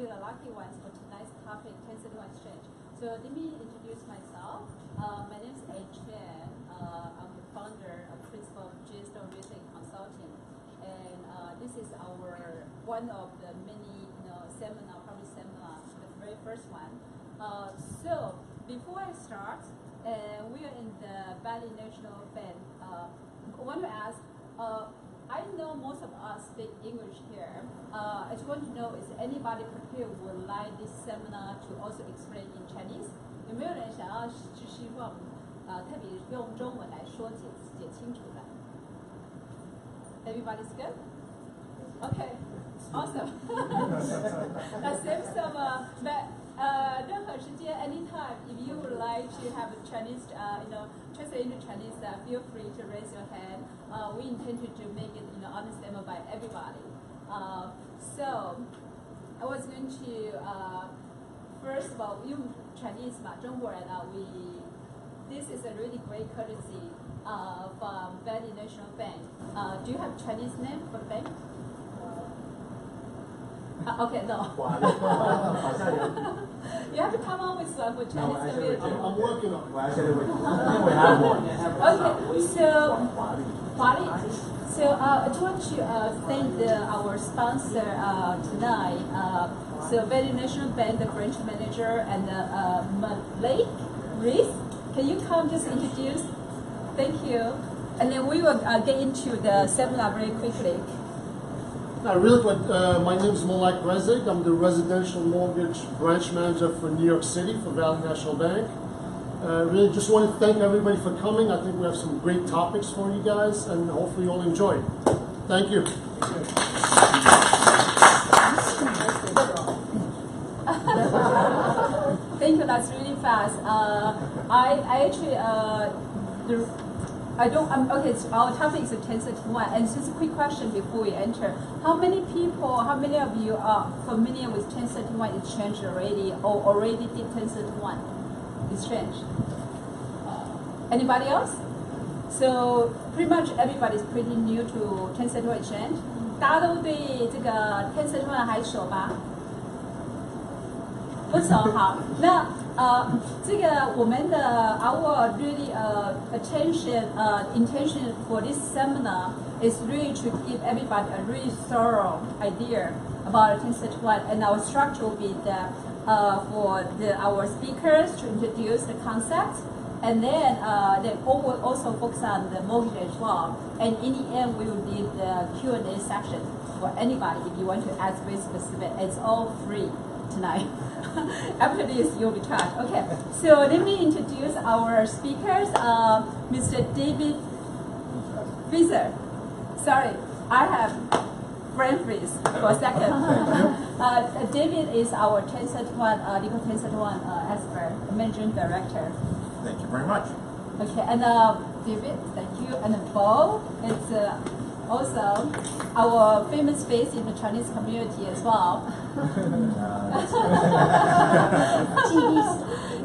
the lucky ones for tonight's topic, 1031 exchange. So let me introduce myself. My name is Jade. I'm the founder and principal of Jade Real Estate Consulting, and this is one of the many public seminar, the very first one. So before I start, we are in the Valley National Bank. I want to ask. I know most of us speak English here. I just want to know, is anybody prepared would like this seminar to also explain in Chinese? 有没有人想要希望特别用中文来说解清楚的 ？Everybody's good? Okay, awesome. That saves some. But 任何时间 anytime, if you would like to have a Chinese, translate into Chinese, feel free to raise your hand. We intend to make it, understandable by everybody. So I was going to, first of all, 用 Chinese 嘛，中国人this is a really great courtesy from Valley National Bank. Do you have Chinese name for the bank? Okay, no. You have to come on with one for Chinese community. I'm working on it. Okay, so I just want to thank our sponsor tonight. So Valley National Bank, the branch manager, and Malay Reese. Can you come just introduce? Thank you. And then we will get into the seminar very quickly. Really quick, my name is Malak Rezik. I'm the residential mortgage branch manager for New York City for Valley National Bank. Really just want to thank everybody for coming. I think we have some great topics for you guys, and hopefully you'll enjoy it. Thank you. Thank you. That's really fast. I actually okay, so our topic is 1031, and just a quick question before we enter. How many of you are familiar with 1031 exchange already, or already did 1031 exchange? Anybody else? So pretty much everybody is pretty new to 1031 exchange. 大家都对这个 1031还熟吧？不熟，好，那这个我们的 our really intention for this seminar is really to give everybody a really thorough idea about 1031, and our structure will be for our speakers to introduce the concept, and then they will also focus on the mortgage as well. And in the end, we will do the Q&A section for anybody if you want to ask very specific. It's all free tonight. After this, you'll be charged. Okay, so let me introduce our speakers. Mr. David Fisher. Sorry, I have brain freeze for a second. David is our 1031 legal 1031 expert, managing director. Thank you very much. Okay, and David, thank you. And Bo is also our famous face in the Chinese community as well.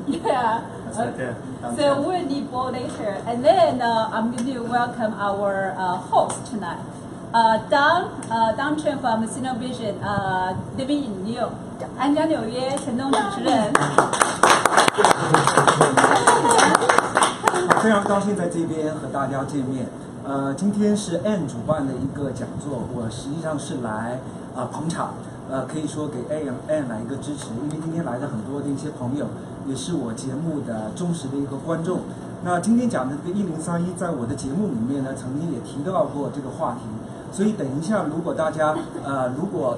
Yeah. Okay. So we'll need Bo later. And then I'm going to welcome our host tonight. Don Chen from Sino Vision, living in New York. 安家纽约陈东主持人。非常高兴在这边和大家见面。今天是 Ann 主办的一个讲座，我实际上是来捧场，可以说给 Ann 来一个支持，因为今天来的很多的一些朋友，也是我节目的忠实的一个观众。那今天讲的这个1031，在我的节目里面呢，曾经也提到过这个话题。所以等一下，如果大家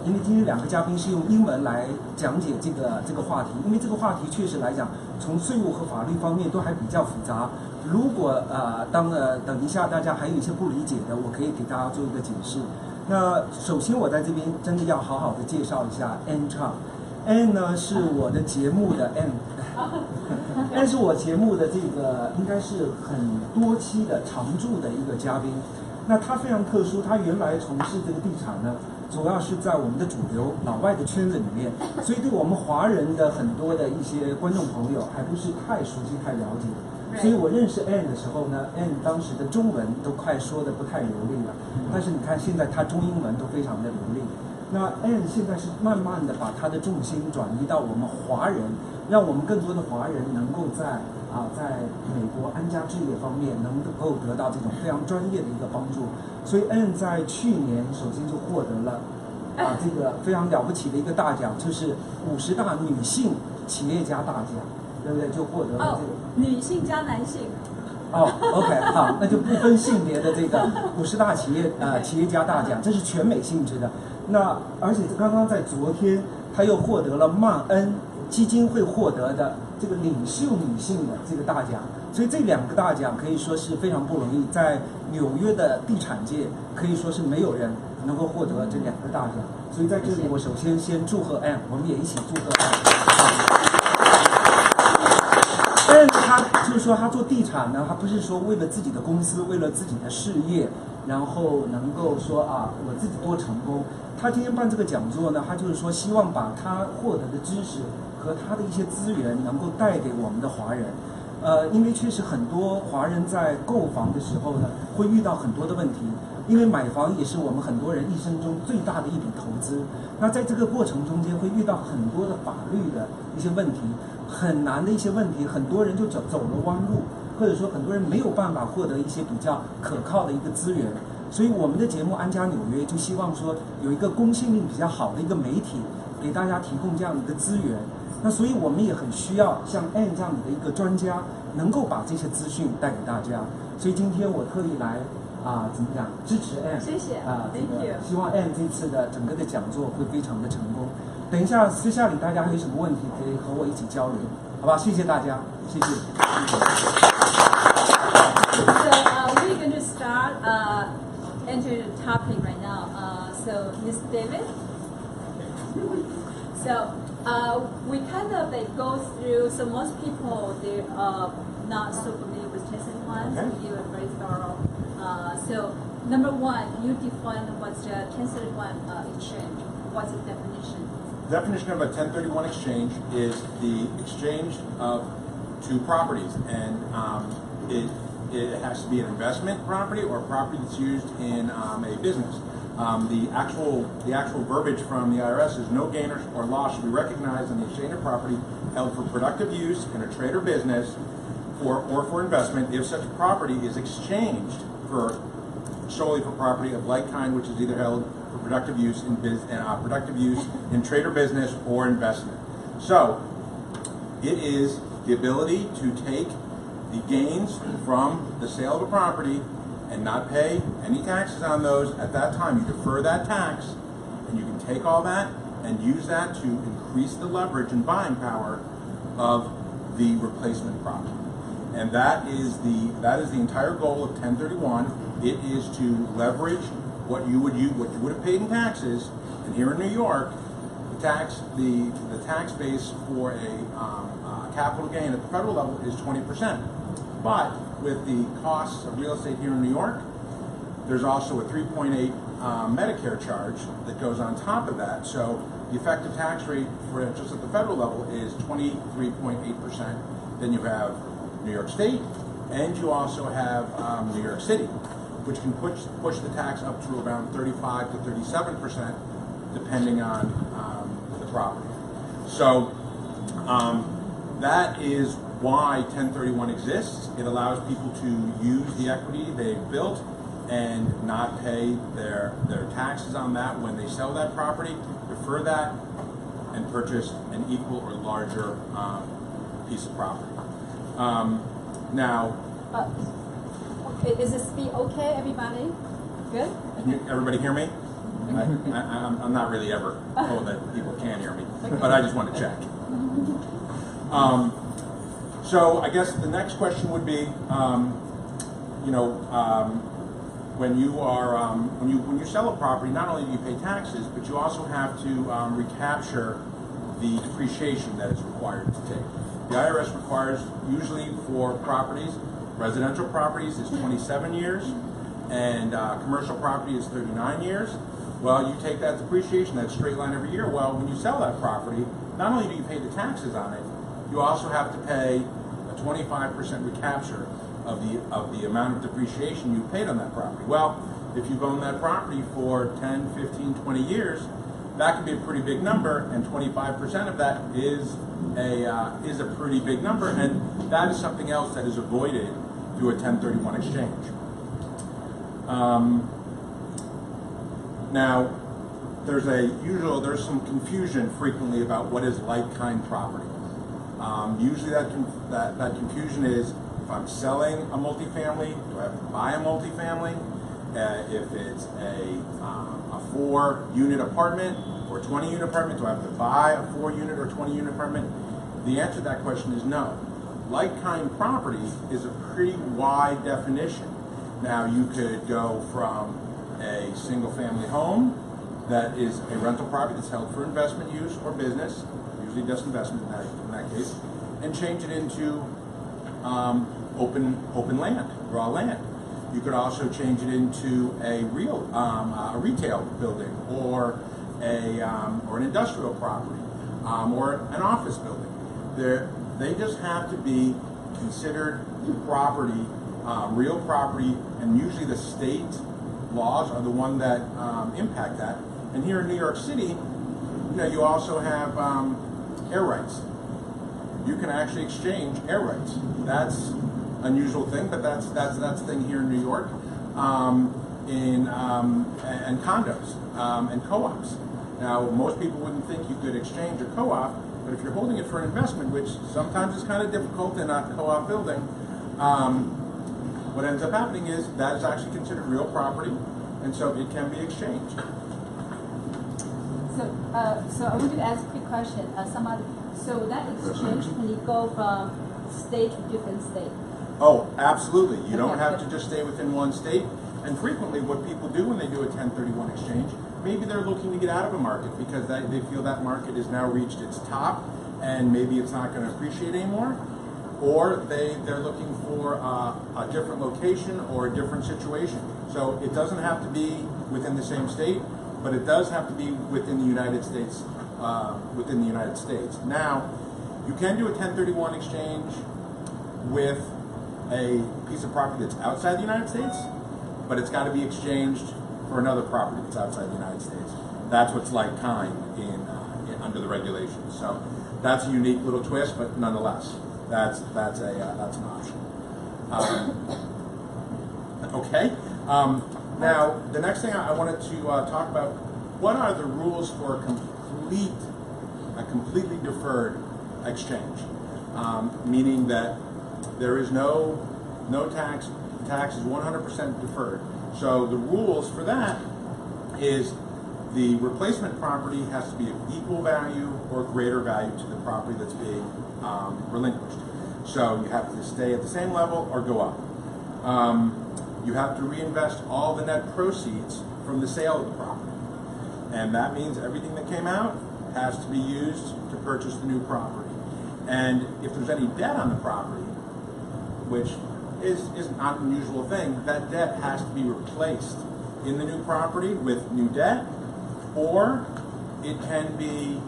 因为今天两个嘉宾是用英文来讲解这个话题，因为这个话题确实来讲，从税务和法律方面都还比较复杂。如果等一下大家还有一些不理解的，我可以给大家做一个解释。那首先我在这边真的要好好的介绍一下 Ann Chang。Ann 呢是我的节目的 Ann 是我节目的这个应该是很多期的常驻的一个嘉宾。那他非常特殊，他原来从事这个地产呢，主要是在我们的主流老外的圈子里面，所以对我们华人的很多的一些观众朋友还不是太熟悉、太了解。所以我认识 Ann 的时候呢 ，Ann 当时的中文都快说的不太流利了，但是你看现在他中英文都非常的流利。那 Anne 现在是慢慢的把他的重心转移到我们华人，让我们更多的华人能够在美国安家置业方面能够得到这种非常专业的一个帮助。所以 Anne 在去年首先就获得了这个非常了不起的一个大奖，就是50大女性企业家大奖，对不对？就获得了这个女性加男性。OK， 好，那就不分性别的这个50大企业家大奖，这是全美性质的。那而且刚刚在昨天，他又获得了曼恩基金会获得的这个领袖女性的这个大奖，所以这2个大奖可以说是非常不容易，在纽约的地产界可以说是没有人能够获得这2个大奖。所以在这里，我首先祝贺 Anne， 我们也一起祝贺 Anne。但是他就是说，他做地产呢，他不是说为了自己的公司，为了自己的事业，然后能够说我自己多成功。他今天办这个讲座呢，他就是说希望把他获得的知识和他的一些资源能够带给我们的华人。因为确实很多华人在购房的时候呢，会遇到很多的问题。因为买房也是我们很多人一生中最大的一笔投资。那在这个过程中间会遇到很多的法律的一些问题，很难的一些问题，很多人就走了弯路，或者说很多人没有办法获得一些比较可靠的一个资源。所以我们的节目安家纽约就希望说有一个公信力比较好的一个媒体，给大家提供这样的一个资源。那所以我们也很需要像 Anne 这样的一个专家，能够把这些资讯带给大家。所以今天我特意来怎么讲支持 Anne， 谢谢，Thank you。希望 Anne 这次的整个的讲座会非常的成功。等一下私下里大家还有什么问题可以和我一起交流，好吧？谢谢大家，谢谢。So we're going to start into the topic right now. So Ms. David. So we kind of go through. So most people they not so familiar with 1031. So we do a very thorough. So number one, you define what's the 1031 exchange. What's the definition? The definition of a 1031 exchange is the exchange of two properties, and it has to be an investment property or a property that's used in a business. The actual verbiage from the IRS is no gain or loss should be recognized on the exchange of property held for productive use in a trade or business or for investment if such property is exchanged solely for property of like kind which is either held for productive use in trade or business or investment. So it is the ability to take the gains from the sale of a property and not pay any taxes on those at that time. You defer that tax, and you can take all that and use that to increase the leverage and buying power of the replacement property. And that is the entire goal of 1031. It is to leverage what you would have paid in taxes. And here in New York, the tax base for a capital gain at the federal level is 20%. But with the costs of real estate here in New York, there's also a 3.8 Medicare charge that goes on top of that. So the effective tax rate for just at the federal level is 23.8%. Then you have New York State, and you also have New York City, which can push the tax up to around 35 to 37%, depending on the property. So that is why 1031 exists. It allows people to use the equity they've built and not pay their taxes on that when they sell that property, defer that, and purchase an equal or larger piece of property. Now, okay, is the speed okay, everybody? Good? Okay. Everybody hear me? I'm not really ever told that people can hear me, but I just want to check. So I guess the next question would be, when you sell a property, not only do you pay taxes, but you also have to recapture the depreciation that is required to take. The IRS requires, usually for properties, residential properties is 27 years, and commercial property is 39 years. Well, you take that depreciation, that straight line every year. Well, when you sell that property, not only do you pay the taxes on it, you also have to pay a 25% recapture of the amount of depreciation you paid on that property. Well, if you've owned that property for 10, 15, 20 years, that can be a pretty big number, and 25% of that is a pretty big number, and that is something else that is avoided through a 1031 exchange. Now, there's some confusion frequently about what is like-kind property. Usually that confusion is, if I'm selling a multifamily, do I have to buy a multifamily? If it's a 4-unit apartment or 20-unit apartment, do I have to buy a 4-unit or 20-unit apartment? The answer to that question is no. Like-kind property is a pretty wide definition. Now, you could go from a single-family home that is a rental property that's held for investment use or business, usually just investment in that case, and change it into open land, raw land. You could also change it into a retail building, or an industrial property, or an office building. They just have to be considered property, real property, and usually the state laws are the one that impact that. And here in New York City, you also have air rights. You can actually exchange air rights. That's an unusual thing, but that's a thing here in New York. And condos and co-ops. Now, most people wouldn't think you could exchange a co-op, but if you're holding it for an investment, which sometimes is kind of difficult in a co-op building, what ends up happening is that is actually considered real property, and so it can be exchanged. So I wanted to ask a quick question. So that exchange, can it go from state to different state? Oh, absolutely. You don't have to just stay within one state. And frequently what people do when they do a 1031 exchange, maybe they're looking to get out of a market because they feel that market has now reached its top and maybe it's not going to appreciate anymore. Or they're looking for a different location or a different situation. So it doesn't have to be within the same state, but it does have to be within the United States. Now, you can do a 1031 exchange with a piece of property that's outside the United States, but it's got to be exchanged for another property that's outside the United States. That's what's like kind under the regulations. So that's a unique little twist, but nonetheless, that's an option. Okay. Now, the next thing I wanted to talk about, what are the rules for a completely deferred exchange? Meaning that there is no tax. Tax is 100% deferred. So the rules for that is the replacement property has to be of equal value or greater value to the property that's being relinquished. So you have to stay at the same level or go up. You have to reinvest all the net proceeds from the sale of the property. And that means everything that came out has to be used to purchase the new property. And if there's any debt on the property, which is not an unusual thing, that debt has to be replaced in the new property with new debt, or it can be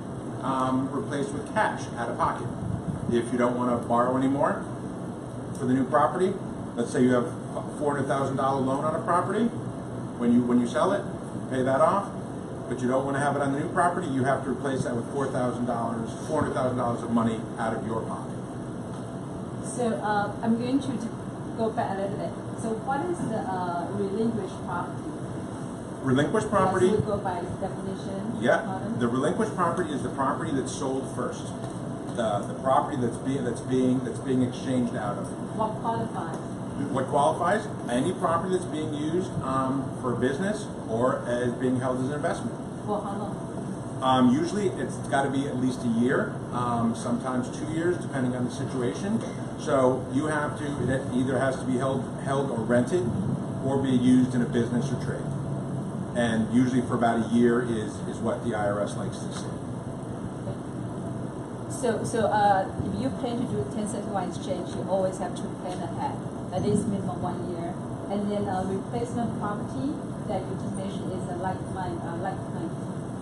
replaced with cash out of pocket. If you don't want to borrow anymore for the new property, let's say you have a $400,000 loan on a property, when you sell it, you pay that off, but you don't want to have it on the new property, you have to replace that with $400,000 of money out of your pocket. So I'm going to go back a little bit. So what is the relinquished property? Relinquished property. Yes, we go by definition. Yeah. The relinquished property is the property that's sold first. The property that's being exchanged out of. What qualifies? What qualifies? Any property that's being used for business or as being held as an investment. For how long? Usually it's got to be at least a year, sometimes 2 years, depending on the situation. So you have to, it either has to be held or rented, or be used in a business or trade. And usually for about a year is what the IRS likes to see. So if you plan to do 1031 exchange, you always have to plan ahead, at least minimum 1 year. And then a replacement property that you just mentioned is a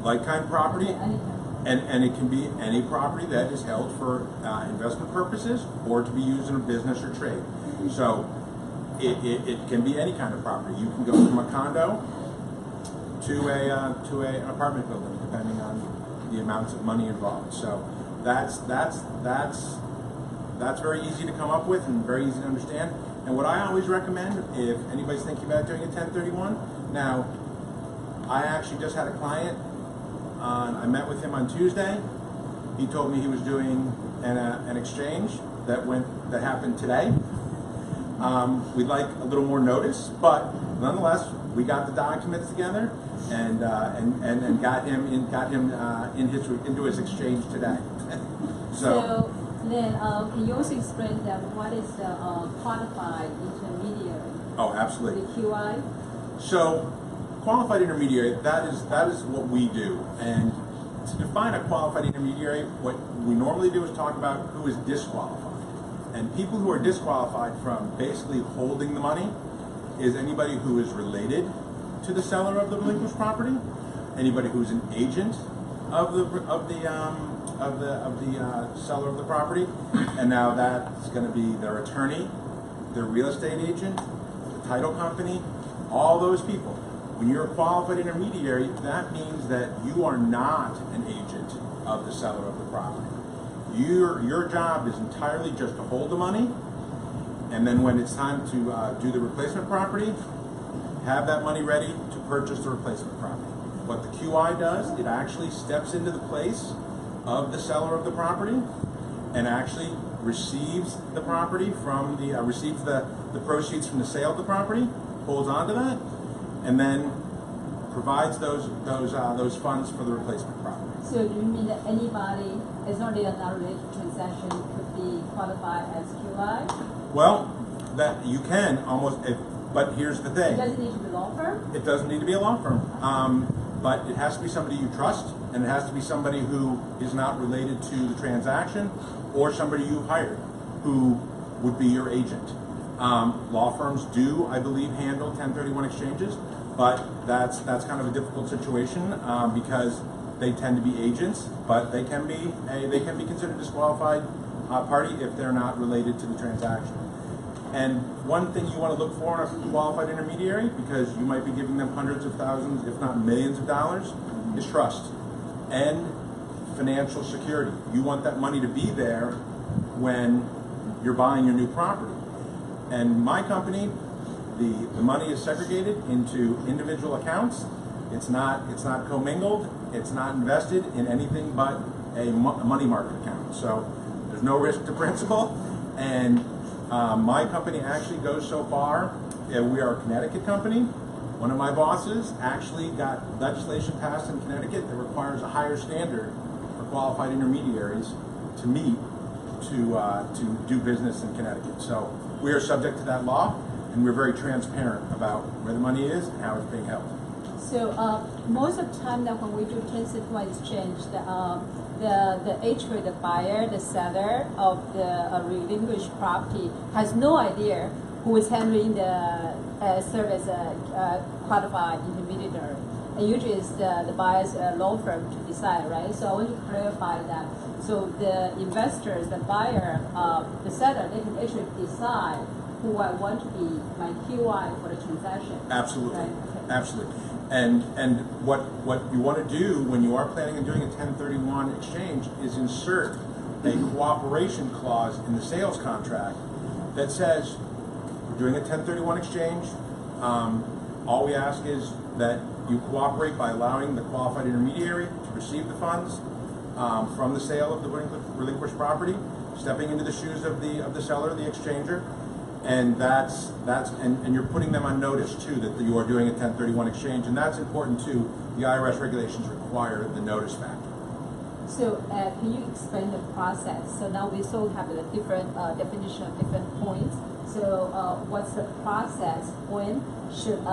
like-kind property. Yeah, and it can be any property that is held for investment purposes or to be used in a business or trade. So it can be any kind of property. You can go from a condo to an apartment building, depending on the amounts of money involved. So that's very easy to come up with and very easy to understand. And what I always recommend, if anybody's thinking about doing a 1031, now I actually just had a client. I met with him on Tuesday. He told me he was doing an exchange that happened today. We'd like a little more notice, but nonetheless, we got the documents together and got him into his exchange today. So then, can you also explain that what is the qualified intermediary? Oh, absolutely. The QI. So, qualified intermediary, that is what we do. And to define a qualified intermediary, what we normally do is talk about who is disqualified. And people who are disqualified from basically holding the money is anybody who is related to the seller of the relinquished property, anybody who's an agent of the seller of the property, and now that's going to be their attorney, their real estate agent, the title company, all those people. When you're a qualified intermediary, that means that you are not an agent of the seller of the property. Your job is entirely just to hold the money, and then when it's time to do the replacement property, have that money ready to purchase the replacement property. What the QI does, it actually steps into the place of the seller of the property and actually receives the property from receives the proceeds from the sale of the property, holds on to that, and then provides those funds for the replacement property. So do you mean that anybody, as long as they are not related to transaction, could be qualified as QI? Well, that you can almost, but here's the thing. It doesn't need to be a law firm? It doesn't need to be a law firm, but it has to be somebody you trust, and it has to be somebody who is not related to the transaction, or somebody you hired who would be your agent. Law firms do, I believe, handle 1031 exchanges, but that's kind of a difficult situation because they tend to be agents, but they can be considered a disqualified party if they're not related to the transaction. And one thing you want to look for in a qualified intermediary, because you might be giving them hundreds of thousands, if not millions of dollars, is trust and financial security. You want that money to be there when you're buying your new property. And my company, the money is segregated into individual accounts. It's not commingled. It's not invested in anything but a money market account. So there's no risk to principal. And my company actually goes so far. We are a Connecticut company. One of my bosses actually got legislation passed in Connecticut that requires a higher standard for qualified intermediaries to meet to do business in Connecticut. So we are subject to that law, and we're very transparent about where the money is and how it's being held. So most of the time that when we do 1031 exchange, the agent, the buyer, the seller of the relinquished property has no idea who is handling the service qualified intermediary. And usually it's the buyer's law firm to decide, right? So I want to clarify that. So the investors, the buyer, the seller, they can actually decide who I want to be my QI for the transaction. Absolutely, right? Okay. absolutely. And what you want to do when you are planning on doing a 1031 exchange is insert a cooperation clause in the sales contract that says we're doing a 1031 exchange. All we ask is that you cooperate by allowing the qualified intermediary to receive the funds from the sale of the relinquished property, stepping into the shoes of the seller, the exchanger, and and you're putting them on notice too that you are doing a 1031 exchange, and that's important too. The IRS regulations require the notice factor. So can you explain the process? So now we still have a different definition of different points. So what's the process when should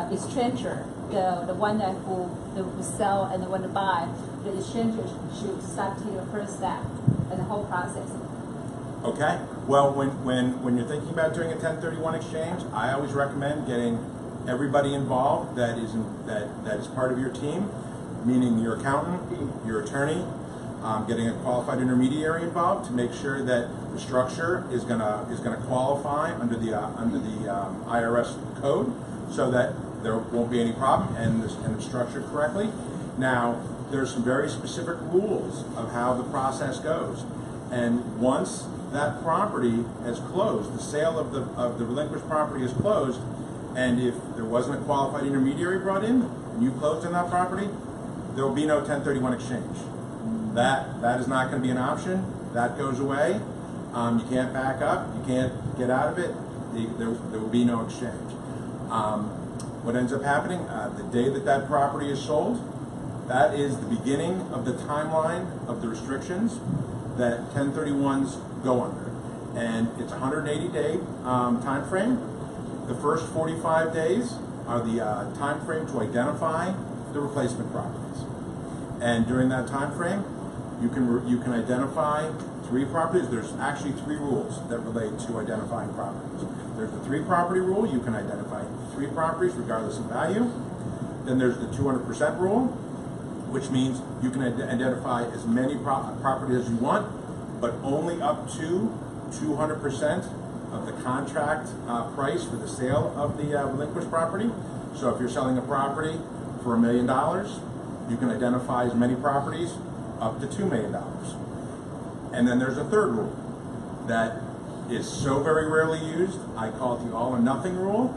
exchanger, the one that who sell and the one to buy, the exchanger should start taking the first step in the whole process? Okay. Well, when you're thinking about doing a 1031 exchange, I always recommend getting everybody involved that is part of your team, meaning your accountant, your attorney, getting a qualified intermediary involved to make sure that the structure is gonna qualify under the IRS code, so that there won't be any problem, and it's structured correctly. Now, there's some very specific rules of how the process goes, and once that property has closed, the sale of the relinquished property is closed, and if there wasn't a qualified intermediary brought in and you closed on that property, there will be no 1031 exchange. That is not going to be an option. That goes away. You can't back up. You can't get out of it. There will be no exchange. What ends up happening, the day that property is sold, that is the beginning of the timeline of the restrictions that 1031s go under. And it's a 180-day time frame. The first 45 days are the time frame to identify the replacement properties. And during that time frame, you can identify 3 properties. There's actually 3 rules that relate to identifying properties. There's the 3-property rule. You can identify 3 properties regardless of value. Then there's the 200% rule, which means you can identify as many properties as you want, but only up to 200% of the contract price for the sale of the relinquished property. So if you're selling a property for $1 million, you can identify as many properties up to $2 million. And then there's a third rule that is so very rarely used. I call it the all or nothing rule.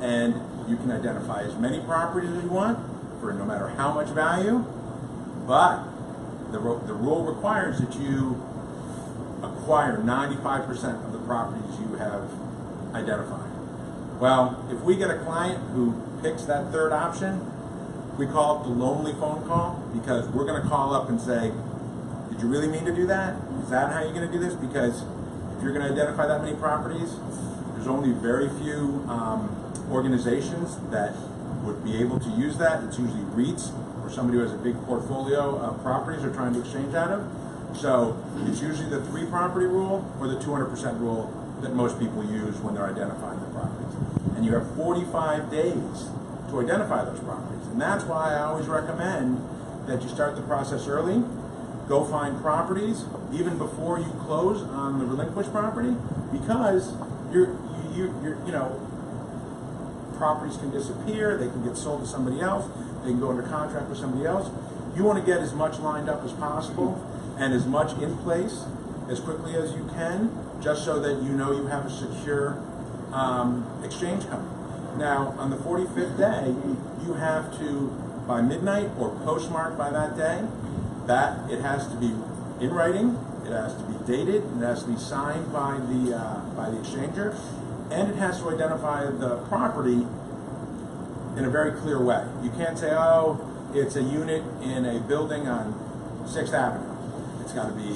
And you can identify as many properties as you want for no matter how much value, but the rule requires that you acquire 95% of the properties you have identified. Well, if we get a client who picks that third option, we call it the lonely phone call, because we're going to call up and say, did you really mean to do that? Is that how you're going to do this? Because if you're going to identify that many properties, there's only very few organizations that would be able to use that. It's usually REITs or somebody who has a big portfolio of properties they're trying to exchange out of. So it's usually the 3-property rule or the 200% rule that most people use when they're identifying the properties. And you have 45 days to identify those properties. And that's why I always recommend that you start the process early. Go find properties even before you close on the relinquished property, because properties can disappear, they can get sold to somebody else, they can go under contract with somebody else. You want to get as much lined up as possible and as much in place as quickly as you can, just so that you know you have a secure exchange coming. Now, on the 45th day, you have to, by midnight or postmark by that day, that it has to be in writing, it has to be dated, it has to be signed by the exchanger, and it has to identify the property in a very clear way. You can't say, oh, it's a unit in a building on 6th Avenue. It's got to be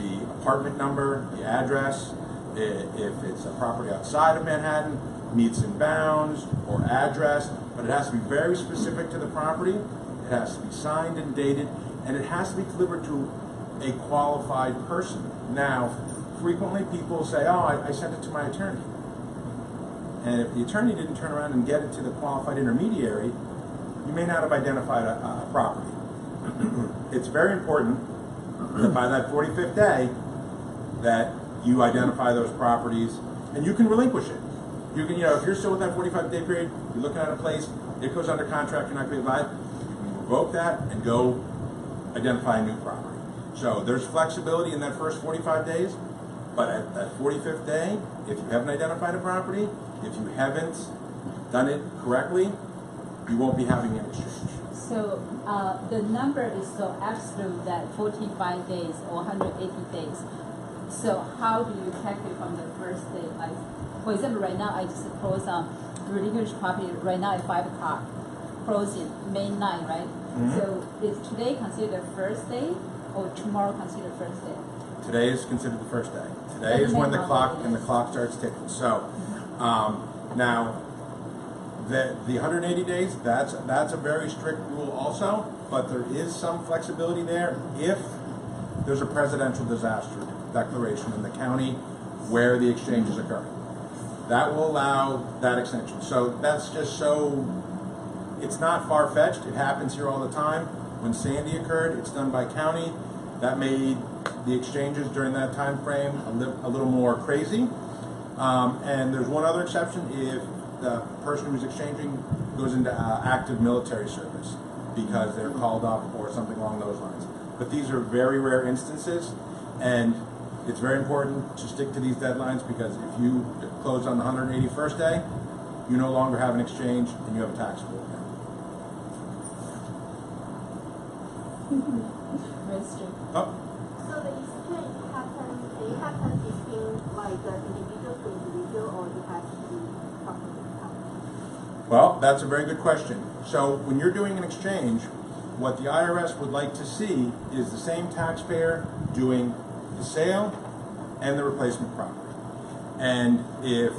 the apartment number, the address. If it's a property outside of Manhattan, meets and bounds or address, but it has to be very specific to the property. It has to be signed and dated, and it has to be delivered to a qualified person. Now, frequently people say, oh, I sent it to my attorney. And if the attorney didn't turn around and get it to the qualified intermediary, you may not have identified a property. It's very important that by that 45th day that you identify those properties, and you can relinquish it. You can, if you're still with that 45-day period, you're looking at a place, it goes under contract, you're not going to buy it, you can revoke that and go identify a new property. So there's flexibility in that first 45 days, but at that 45th day, if you haven't identified a property, if you haven't done it correctly, you won't be having an exchange. So the number is so absolute that 45 days or 180 days. So how do you calculate from the first day? Like, for example, right now I just close on relinquished property right now at 5 o'clock, closing May 9, right? Mm-hmm. So is today considered the first day or tomorrow considered the first day? Today is considered the first day. Today is when the clock starts ticking. So now the 180 days, that's a very strict rule also, but there is some flexibility there if there's a presidential disaster declaration in the county where the exchange is occurring. That will allow that extension. So that's just it's not far-fetched. It happens here all the time. When Sandy occurred, it's done by county. That made the exchanges during that time frame a little more crazy. And there's one other exception. If the person who's exchanging goes into active military service because they're called up or something along those lines. But these are very rare instances, and it's very important to stick to these deadlines because if you close on the 181st day, you no longer have an exchange and you have a taxable account. Very strict. Oh, So the exchange happens between like individual to individual, or it has to be company to company? well, that's a very good question. So when you're doing an exchange, what the IRS would like to see is the same taxpayer doing the sale and the replacement property. And if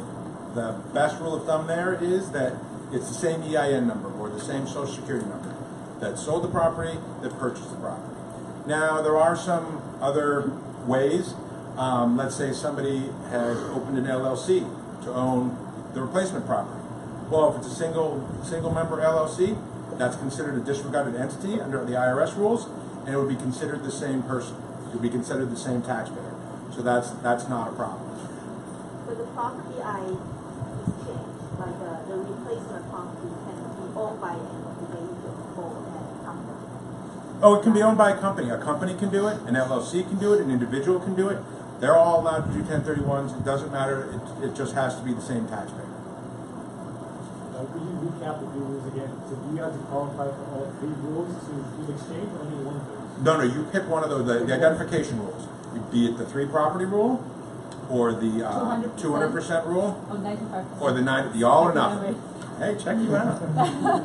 the best rule of thumb there is that it's the same EIN number or the same Social Security number that sold the property, that purchased the property. Now, there are some other ways. Let's say somebody has opened an LLC to own the replacement property. Well, if it's a single member LLC, that's considered a disregarded entity under the IRS rules, and it would be considered the same person. It would be considered the same taxpayer. So that's not a problem. So the property I exchange, like the replacement property, can be owned by an individual or a company? Oh, it can be owned by a company. A company can do it, an LLC can do it, an individual can do it. They're all allowed to do 1031s. It doesn't matter. It just has to be the same taxpayer. Could you recap the rules again? So do you have to qualify for all three rules to do exchange, or only one of those? No, you pick one of those, the identification rules. Be it the 3 property rule, or the 200% rule, Or 95%. or the all or nothing. Hey, check you out.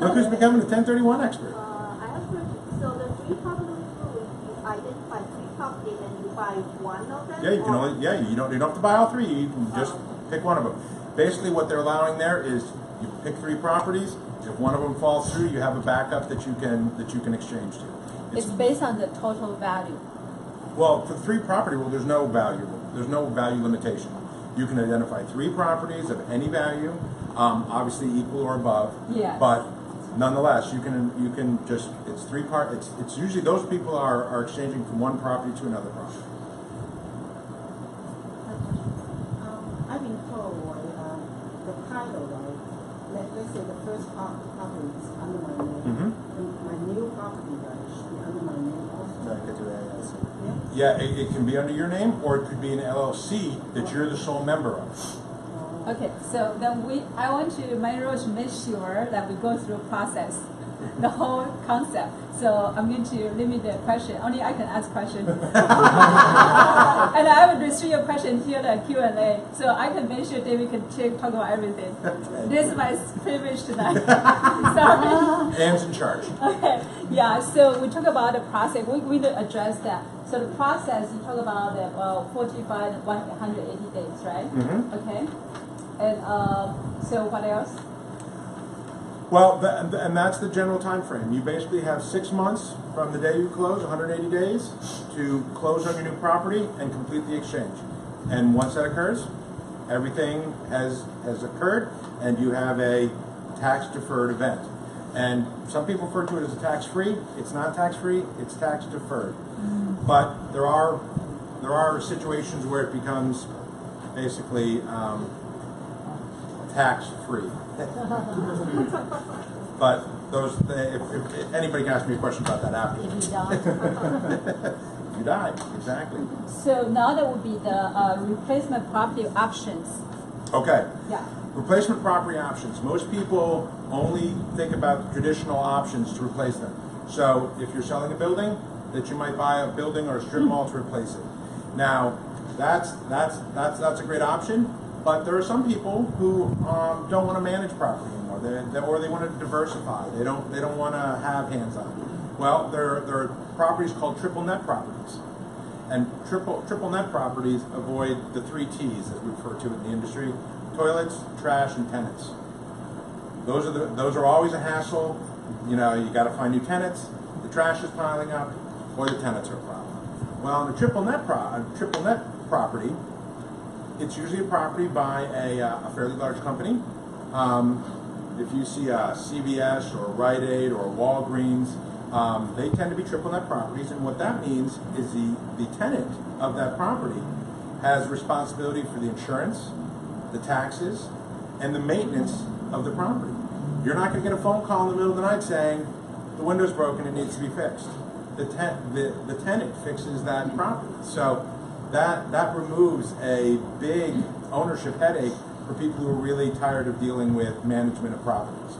Look who's becoming a 1031 expert. I have a question. So the 3 property rule, you identify 3 properties and you buy one of them? Yeah, you can or- only you don't have to buy all 3. You can just pick one of them. Basically, what they're allowing there is you pick 3 properties. If one of them falls through, you have a backup that you can exchange to. It's based on the total value. Well, for 3 property rule, there's no value. There's no value limitation. You can identify 3 properties of any value, obviously equal or above. Yes. But nonetheless, you can just it's 3 part. It's usually those people are exchanging from one property to another property. I've been told the title, right? Let's say the first property is under my name. And my new property, right, should be under my name also. Yeah, it can be under your name, or it could be an LLC that you're the sole member of. Okay, so then I want to, my role to make sure that we go through process, the whole concept. So I'm going to limit the question. Only I can ask questions. And I will restrict your question till the Q&A. So I can make sure David can talk about everything. This is my privilege tonight. Sorry. Anne's in charge. Okay, yeah, so we talk about the process. We need to address that. So the process, you talk about the 45 and 180 days, right? Okay. And so what else? Well, and that's the general time frame. You basically have 6 months from the day you close, 180 days, to close on your new property and complete the exchange. And once that occurs, everything has occurred, and you have a tax-deferred event. And some people refer to it as a tax-free. It's not tax-free. It's tax-deferred. But there are situations where it becomes basically tax-free. But if anybody can ask me a question about that after. You die, exactly. So now that would be the replacement property options. Okay. Yeah. Replacement property options. Most people only think about the traditional options to replace them. So if you're selling a building, that you might buy a building or a strip mall to replace it. Now, that's a great option, but there are some people who don't want to manage property anymore, or they want to diversify. They don't want to have hands-on. Well, there are properties called triple net properties, and triple net properties avoid the 3 T's as we refer to it in the industry: toilets, trash, and tenants. Those are always a hassle. You know, you got to find new tenants. The trash is piling up, or the tenants are a problem. Well, in a triple net property, it's usually a property by a fairly large company. If you see a CVS or Rite Aid or Walgreens, they tend to be triple net properties, and what that means is the tenant of that property has responsibility for the insurance, the taxes, and the maintenance of the property. you're not going to get a phone call in the middle of the night saying the window's broken, it needs to be fixed. The tenant fixes that property. So that removes a big ownership headache for people who are really tired of dealing with management of properties.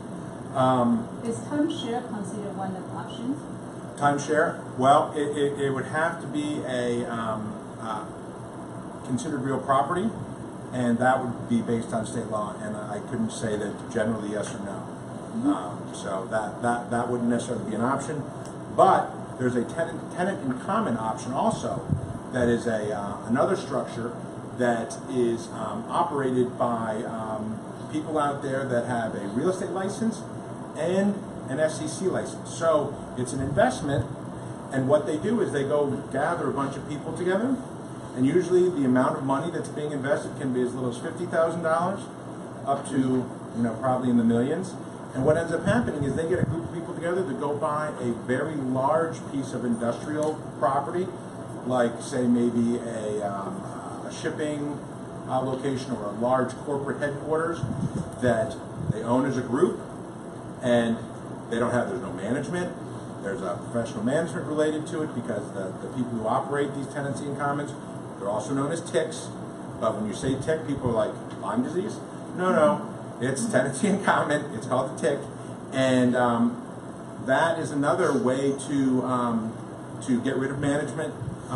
Is timeshare considered one of the options? Timeshare? Well, it would have to be a considered real property, and that would be based on state law, and I couldn't say that generally yes or no. So that wouldn't necessarily be an option. But there's a tenant in common option also that is another structure that is operated by people out there that have a real estate license and an FCC license. So it's an investment, and what they do is they go gather a bunch of people together, and usually the amount of money that's being invested can be as little as $50,000 up to probably in the millions. And what ends up happening is they get a group of people together to go buy a very large piece of industrial property, like say maybe a shipping location or a large corporate headquarters that they own as a group, and there's no management. There's a professional management related to it because the people who operate these tenancy in commons, they're also known as TICs. But when you say TIC, people are like, Lyme disease? No. It's tenancy in common. It's called the TIC. And that is another way to get rid of management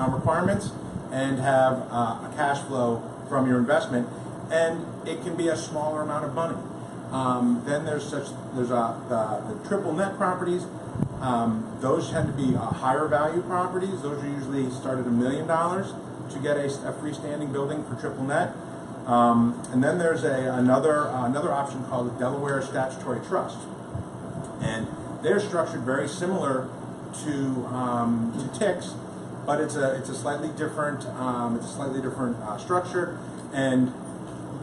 requirements and have a cash flow from your investment. And it can be a smaller amount of money. Then there's the triple net properties. Those tend to be higher value properties. Those are usually start at $1 million to get a freestanding building for triple net. And then there's another option called the Delaware Statutory Trust, and they're structured very similar to TICs, but it's a slightly different structure, and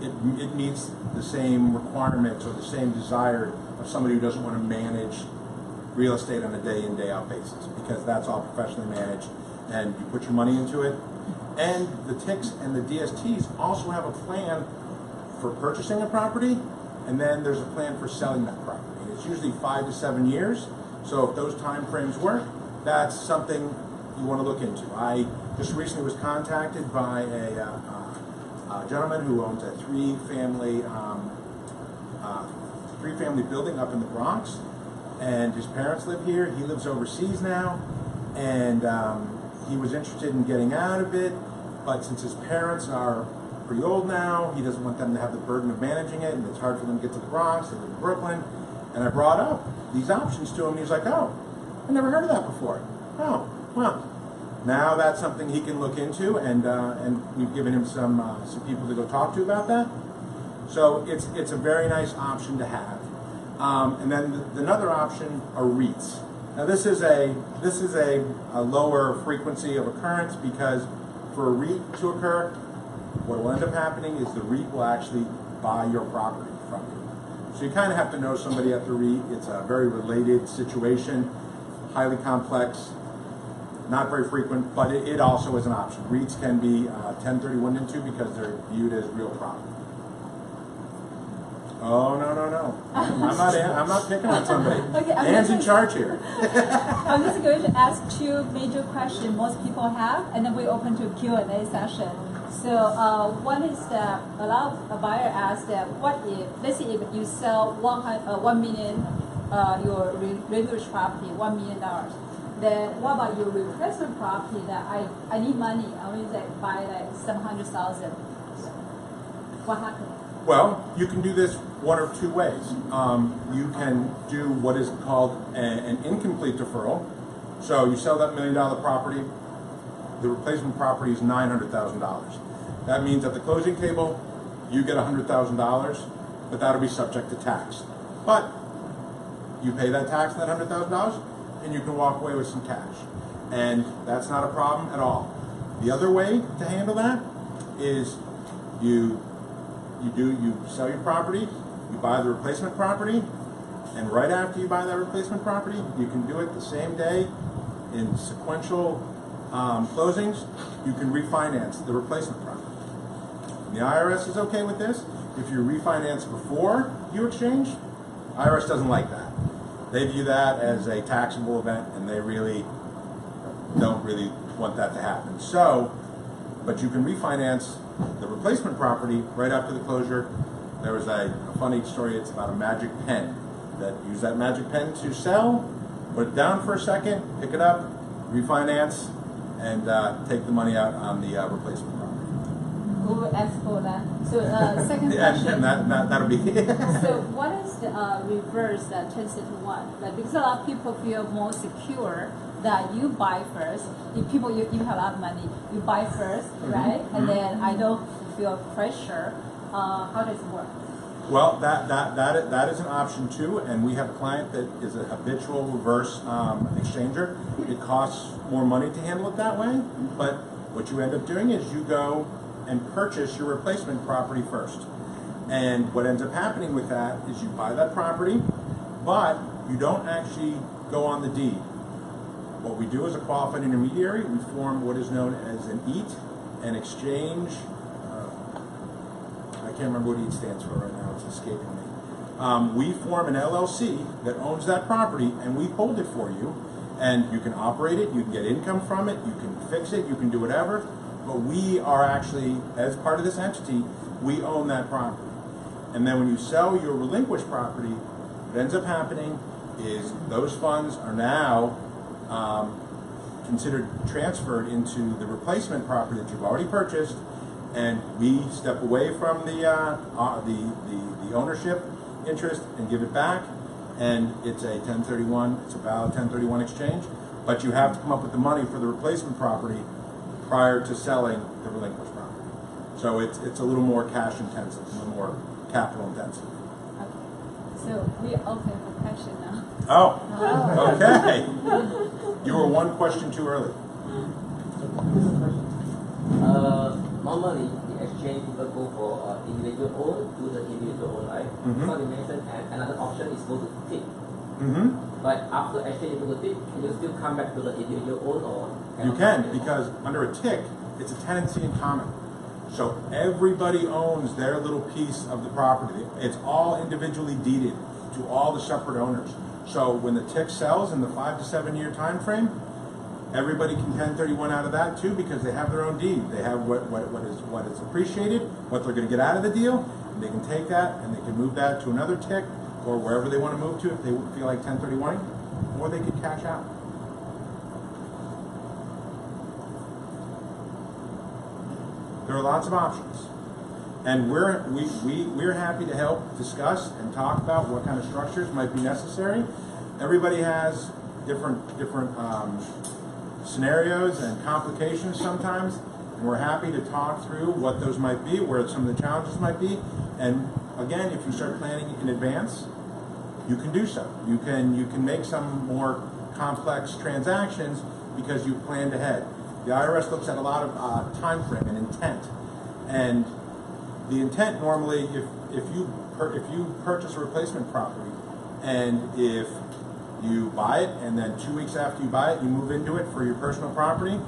it meets the same requirements or the same desire of somebody who doesn't want to manage real estate on a day in, day out basis, because that's all professionally managed and you put your money into it. And the TICs and the DSTs also have a plan for purchasing a property, and then there's a plan for selling that property. It's usually 5 to 7 years, so if those time frames work, that's something you want to look into. I just recently was contacted by a gentleman who owns a three-family building up in the Bronx, and his parents live here. He lives overseas now, and he was interested in getting out of it, but since his parents are pretty old now, he doesn't want them to have the burden of managing it, and it's hard for them to get to the Bronx. They live in Brooklyn, and I brought up these options to him, and he's like, "Oh, I never heard of that before." Oh, well, now that's something he can look into, and we've given him some people to go talk to about that. So it's a very nice option to have. And then another option are REITs. Now this is a lower frequency of occurrence, because for a REIT to occur, what will end up happening is the REIT will actually buy your property from you. So you kind of have to know somebody at the REIT. It's a very related situation, highly complex, not very frequent, but it also is an option. REITs can be 1031 into because they're viewed as real property. Oh, no. I'm not picking on somebody. Okay, Anne's in charge here. I'm just going to ask two major questions most people have, and then we open to Q&A session. So one is that a lot of buyer ask that what if, let's say if you sell 1 million, your refurbished property, $1 million, then what about your replacement property that I need money, I only buy like $700,000. What happens? Well, you can do this one of two ways. You can do what is called an incomplete deferral. So you sell that $1 million property, the replacement property is $900,000. That means at the closing table, you get $100,000, but that'll be subject to tax. But you pay that tax on that $100,000, and you can walk away with some cash. And that's not a problem at all. The other way to handle that is you sell your property, you buy the replacement property, and right after you buy that replacement property, you can do it the same day in sequential closings. You can refinance the replacement property. And the IRS is okay with this. If you refinance before you exchange, IRS doesn't like that. They view that as a taxable event, and they really don't really want that to happen. So, but you can refinance the replacement property right after the closure. There was a funny story. It's about a magic pen. That use that magic pen to sell, put it down for a second, pick it up, refinance, and take the money out on the replacement property. We will ask for that. So second Yeah, question. and that'll be. So what is the reverse 1031? Like, because a lot of people feel more secure that you buy first. If you have a lot of money, you buy first, right? And then I don't feel pressure. How does it work? Well, that is an option too, and we have a client that is a habitual reverse exchanger. It costs more money to handle it that way, but what you end up doing is you go and purchase your replacement property first. And what ends up happening with that is you buy that property, but you don't actually go on the deed. What we do as a qualified intermediary, we form what is known as an EAT, an exchange. I can't remember what EAT stands for right now, it's escaping me. We form an LLC that owns that property, and we hold it for you, and you can operate it, you can get income from it, you can fix it, you can do whatever, but we are actually, as part of this entity, we own that property. And then when you sell your relinquished property, what ends up happening is those funds are now considered transferred into the replacement property that you've already purchased, and we step away from the ownership interest and give it back, and it's a 1031, it's a valid 1031 exchange, but you have to come up with the money for the replacement property prior to selling the relinquished property. So it's a little more cash intensive, a little more capital intensive. Okay. So we open for question now. Oh, okay. You were one question too early. Normally, the exchange people go for individual own to the individual own, right? So you mentioned another option is go to tip. But after exchange to the tip, can you still come back to the individual own or? You can, because under a TIC, it's a tenancy in common. So everybody owns their little piece of the property. It's all individually deeded to all the separate owners. So when the TIC sells in the 5 to 7 year time frame, everybody can 1031 out of that too, because they have their own deed. They have what is appreciated, what they're going to get out of the deal, and they can take that and they can move that to another TIC or wherever they want to move to if they feel like 1031, or they could cash out. There are lots of options, and we're happy to help discuss and talk about what kind of structures might be necessary. Everybody has different scenarios and complications sometimes, and we're happy to talk through what those might be, where some of the challenges might be. And again, if you start planning in advance, you can do so. You can make some more complex transactions because you've planned ahead. The IRS looks at a lot of time frame and intent, and the intent normally, if you purchase a replacement property, and if you buy it, and then 2 weeks after you buy it, you move into it for your personal property,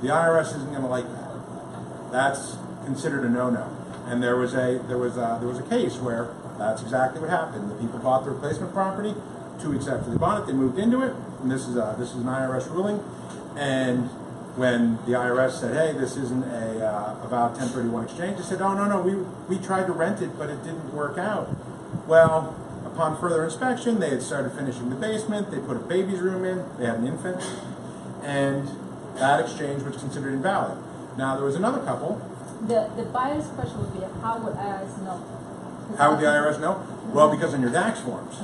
the IRS isn't going to like that. That's considered a no-no. And there was a case where that's exactly what happened. The people bought the replacement property. 2 weeks after they bought it, they moved into it, and this is an IRS ruling. And when the IRS said, "Hey, this isn't a valid 1031 exchange," they said, "Oh no, we tried to rent it, but it didn't work out." Well, upon further inspection, they had started finishing the basement. They put a baby's room in. They had an infant, and that exchange was considered invalid. Now there was another couple. The buyer's question would be, how would IRS know? How would the IRS know? Well, because on your tax forms,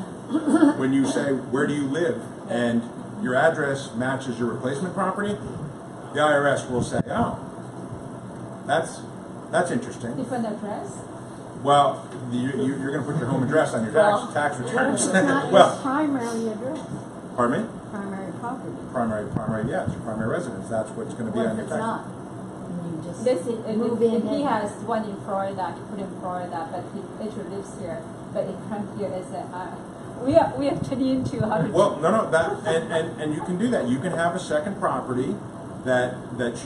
when you say, "Where do you live?" and your address matches your replacement property, the IRS will say, "Oh, that's interesting." Different address? Well, you're going to put your home address on your tax returns. It's not Well, his primary address, pardon me? primary property. Primary, yes, your primary residence. That's what's going to be What on if your it's tax. not? You just This is, move in he and- has one in Florida, he put in Florida, but he actually lives here, but it comes here as a, we are turning into how to. Well, no, that and you can do that. You can have a second property that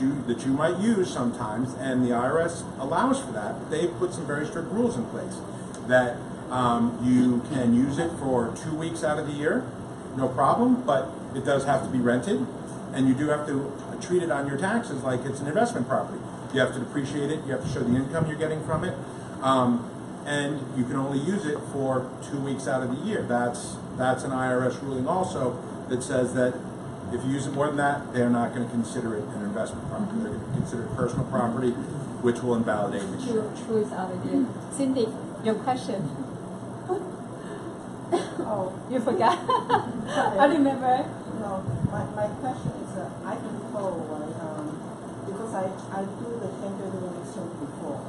you might use sometimes, and the IRS allows for that. But they put some very strict rules in place that You can use it for 2 weeks out of the year, no problem, but it does have to be rented, and you do have to treat it on your taxes like it's an investment property. You have to depreciate it, you have to show the income you're getting from it, and you can only use it for 2 weeks out of the year. That's an IRS ruling also that says that if you use it more than that, they're not going to consider it an investment property. They're going to consider it personal property, which will invalidate the exchange. True is out of here. Cindy, your question. Oh, You forgot. I remember. no, my question is, I've been told, because I do the 1031 exchange before,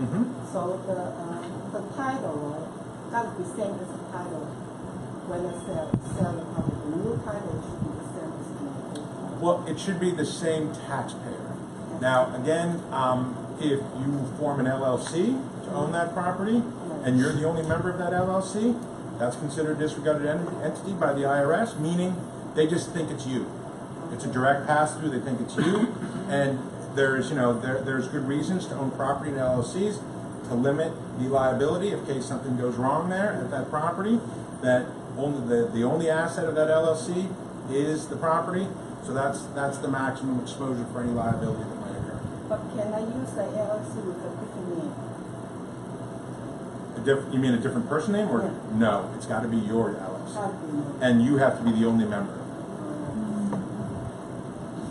so the title, gotta be same as the title when I sell the property. The new title should be the same as the old title. Well, it should be the same taxpayer. Now, again, if you form an LLC to own that property, and you're the only member of that LLC, that's considered a disregarded entity by the IRS, meaning they just think it's you. It's a direct pass-through. They think it's you, and there's good reasons to own property in LLCs to limit the liability in case something goes wrong there at that property. That the only asset of that LLC is the property, so that's the maximum exposure for any liability that might occur. But can I use the LLC with a different name? You mean a different person name, or no? It's got to be your LLC, Gotta be me. and you have to be the only member.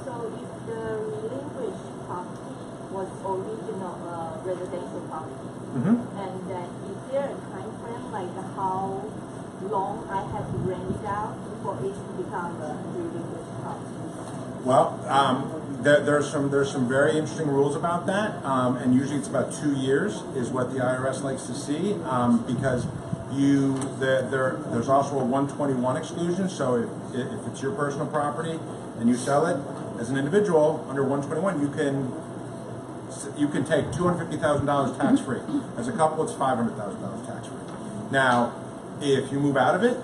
So if the relinquished property was original residential property, and then is there a time frame like how long I have to rent it out before it become a relinquished property? Well, there's some very interesting rules about that, and usually it's about 2 years is what the IRS likes to see, because there's also a 121 exclusion. So if it's your personal property and you sell it as an individual under 121, you can take $250,000 tax free. As a couple, it's $500,000 tax free. Now, if you move out of it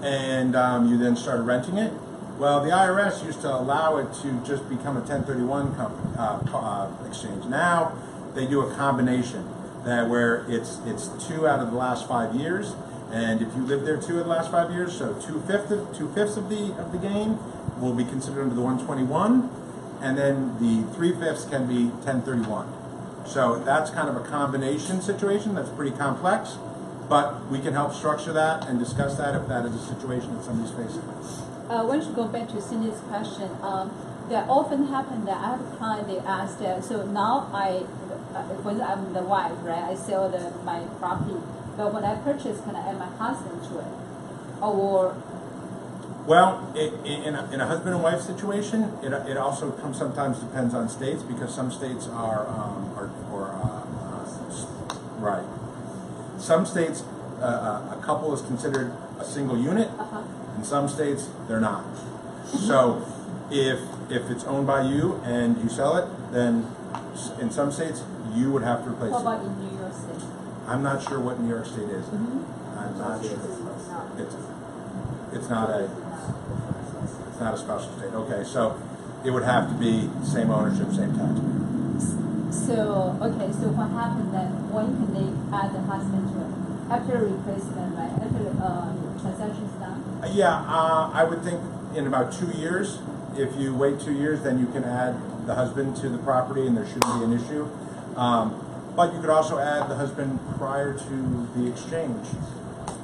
and you then start renting it, well, the IRS used to allow it to just become a 1031 exchange. Now they do a combination where it's 2 out of the last 5 years, and if you live there 2 of the last 5 years, so 2/5 of the gain will be considered under the 121, and then the 3/5 can be 1031. So that's kind of a combination situation that's pretty complex, but we can help structure that and discuss that if that is a situation that somebody's facing. Once you go back to Cindy's question, that often happen that I have a client, they ask that, so now when I'm the wife, right, I sell my property, but when I purchase, can I add my husband to it? Or Well, in a husband and wife situation, it also sometimes depends on states, because some states are right. Some states, a couple is considered a single unit. In some states, they're not. So if it's owned by you and you sell it, then in some states you would have to replace what it. about in New York State? I'm not sure what New York State is. I'm not sure. It's not a special state. Okay, so it would have to be same ownership, same taxpayer. So what happened then? When can they add the husband to it? After replacement, right? After transaction's done? I would think in about 2 years. If you wait 2 years, then you can add the husband to the property, and there shouldn't be an issue. But you could also add the husband prior to the exchange,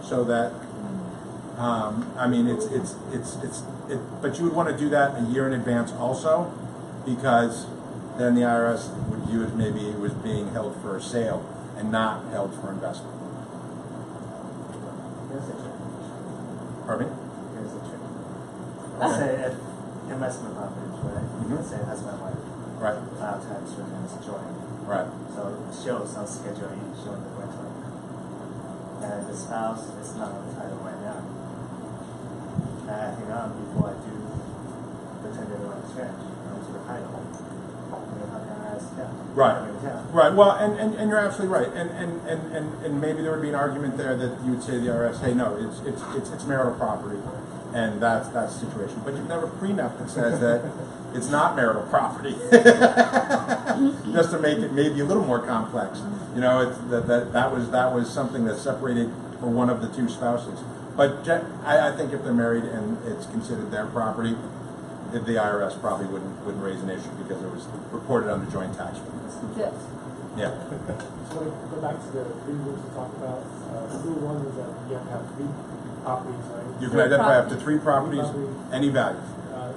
so that but you would want to do that a year in advance also, because then the IRS would view it maybe it was being held for sale and not held for investment. Here's the trick. Pardon me? Here's the trick. Let's say if investment properties, right? Let's say husband and wife. Right. File tax returns joint. Right. So it shows on Schedule E showing the rental income. And the spouse is not on the title right now. And I think before I do the 1031 exchange, to the title. How can I ask that? Right. Right. Well, and you're absolutely right. And maybe there would be an argument there that you would say to the IRS, hey, no, it's marital property, and that's the situation. But you can have a prenup that says that it's not marital property, just to make it maybe a little more complex. You know, that was something that separated or one of the two spouses. But I think if they're married and it's considered their property, the IRS probably wouldn't raise an issue because it was reported on the joint tax return. Yes. Yeah. So to go back to the three rules we talked about, rule one is that you have to have three properties, right? You can identify up to three properties, any value.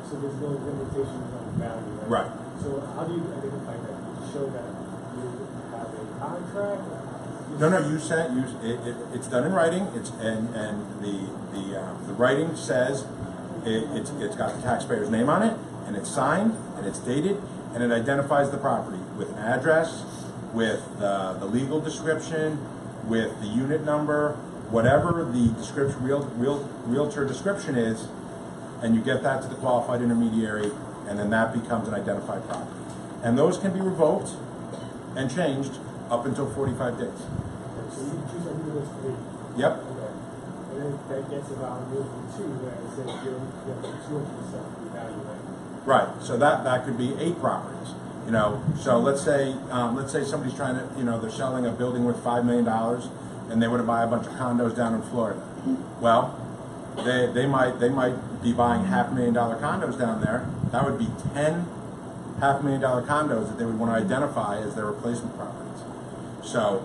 So there's no limitations on value, right? Right. So how do you identify that? You show that you have a contract? No, it's done in writing. And the writing says it's got the taxpayer's name on it, and it's signed, and it's dated, and it identifies the property with an address, with the legal description, with the unit number, whatever the description, realtor description is, and you get that to the qualified intermediary, and then that becomes an identified property. And those can be revoked and changed up until 45 days. So you choose any of those three? Yep. Okay. And then that gets around rule two, where it says you have 200% value, right? Right. So that could be 8 properties. You know, so let's say somebody's trying to, you know, they're selling a building worth $5 million, and they want to buy a bunch of condos down in Florida. Well, they might be buying $500,000 condos down there. That would be 10 $500,000 condos that they would want to identify as their replacement properties. So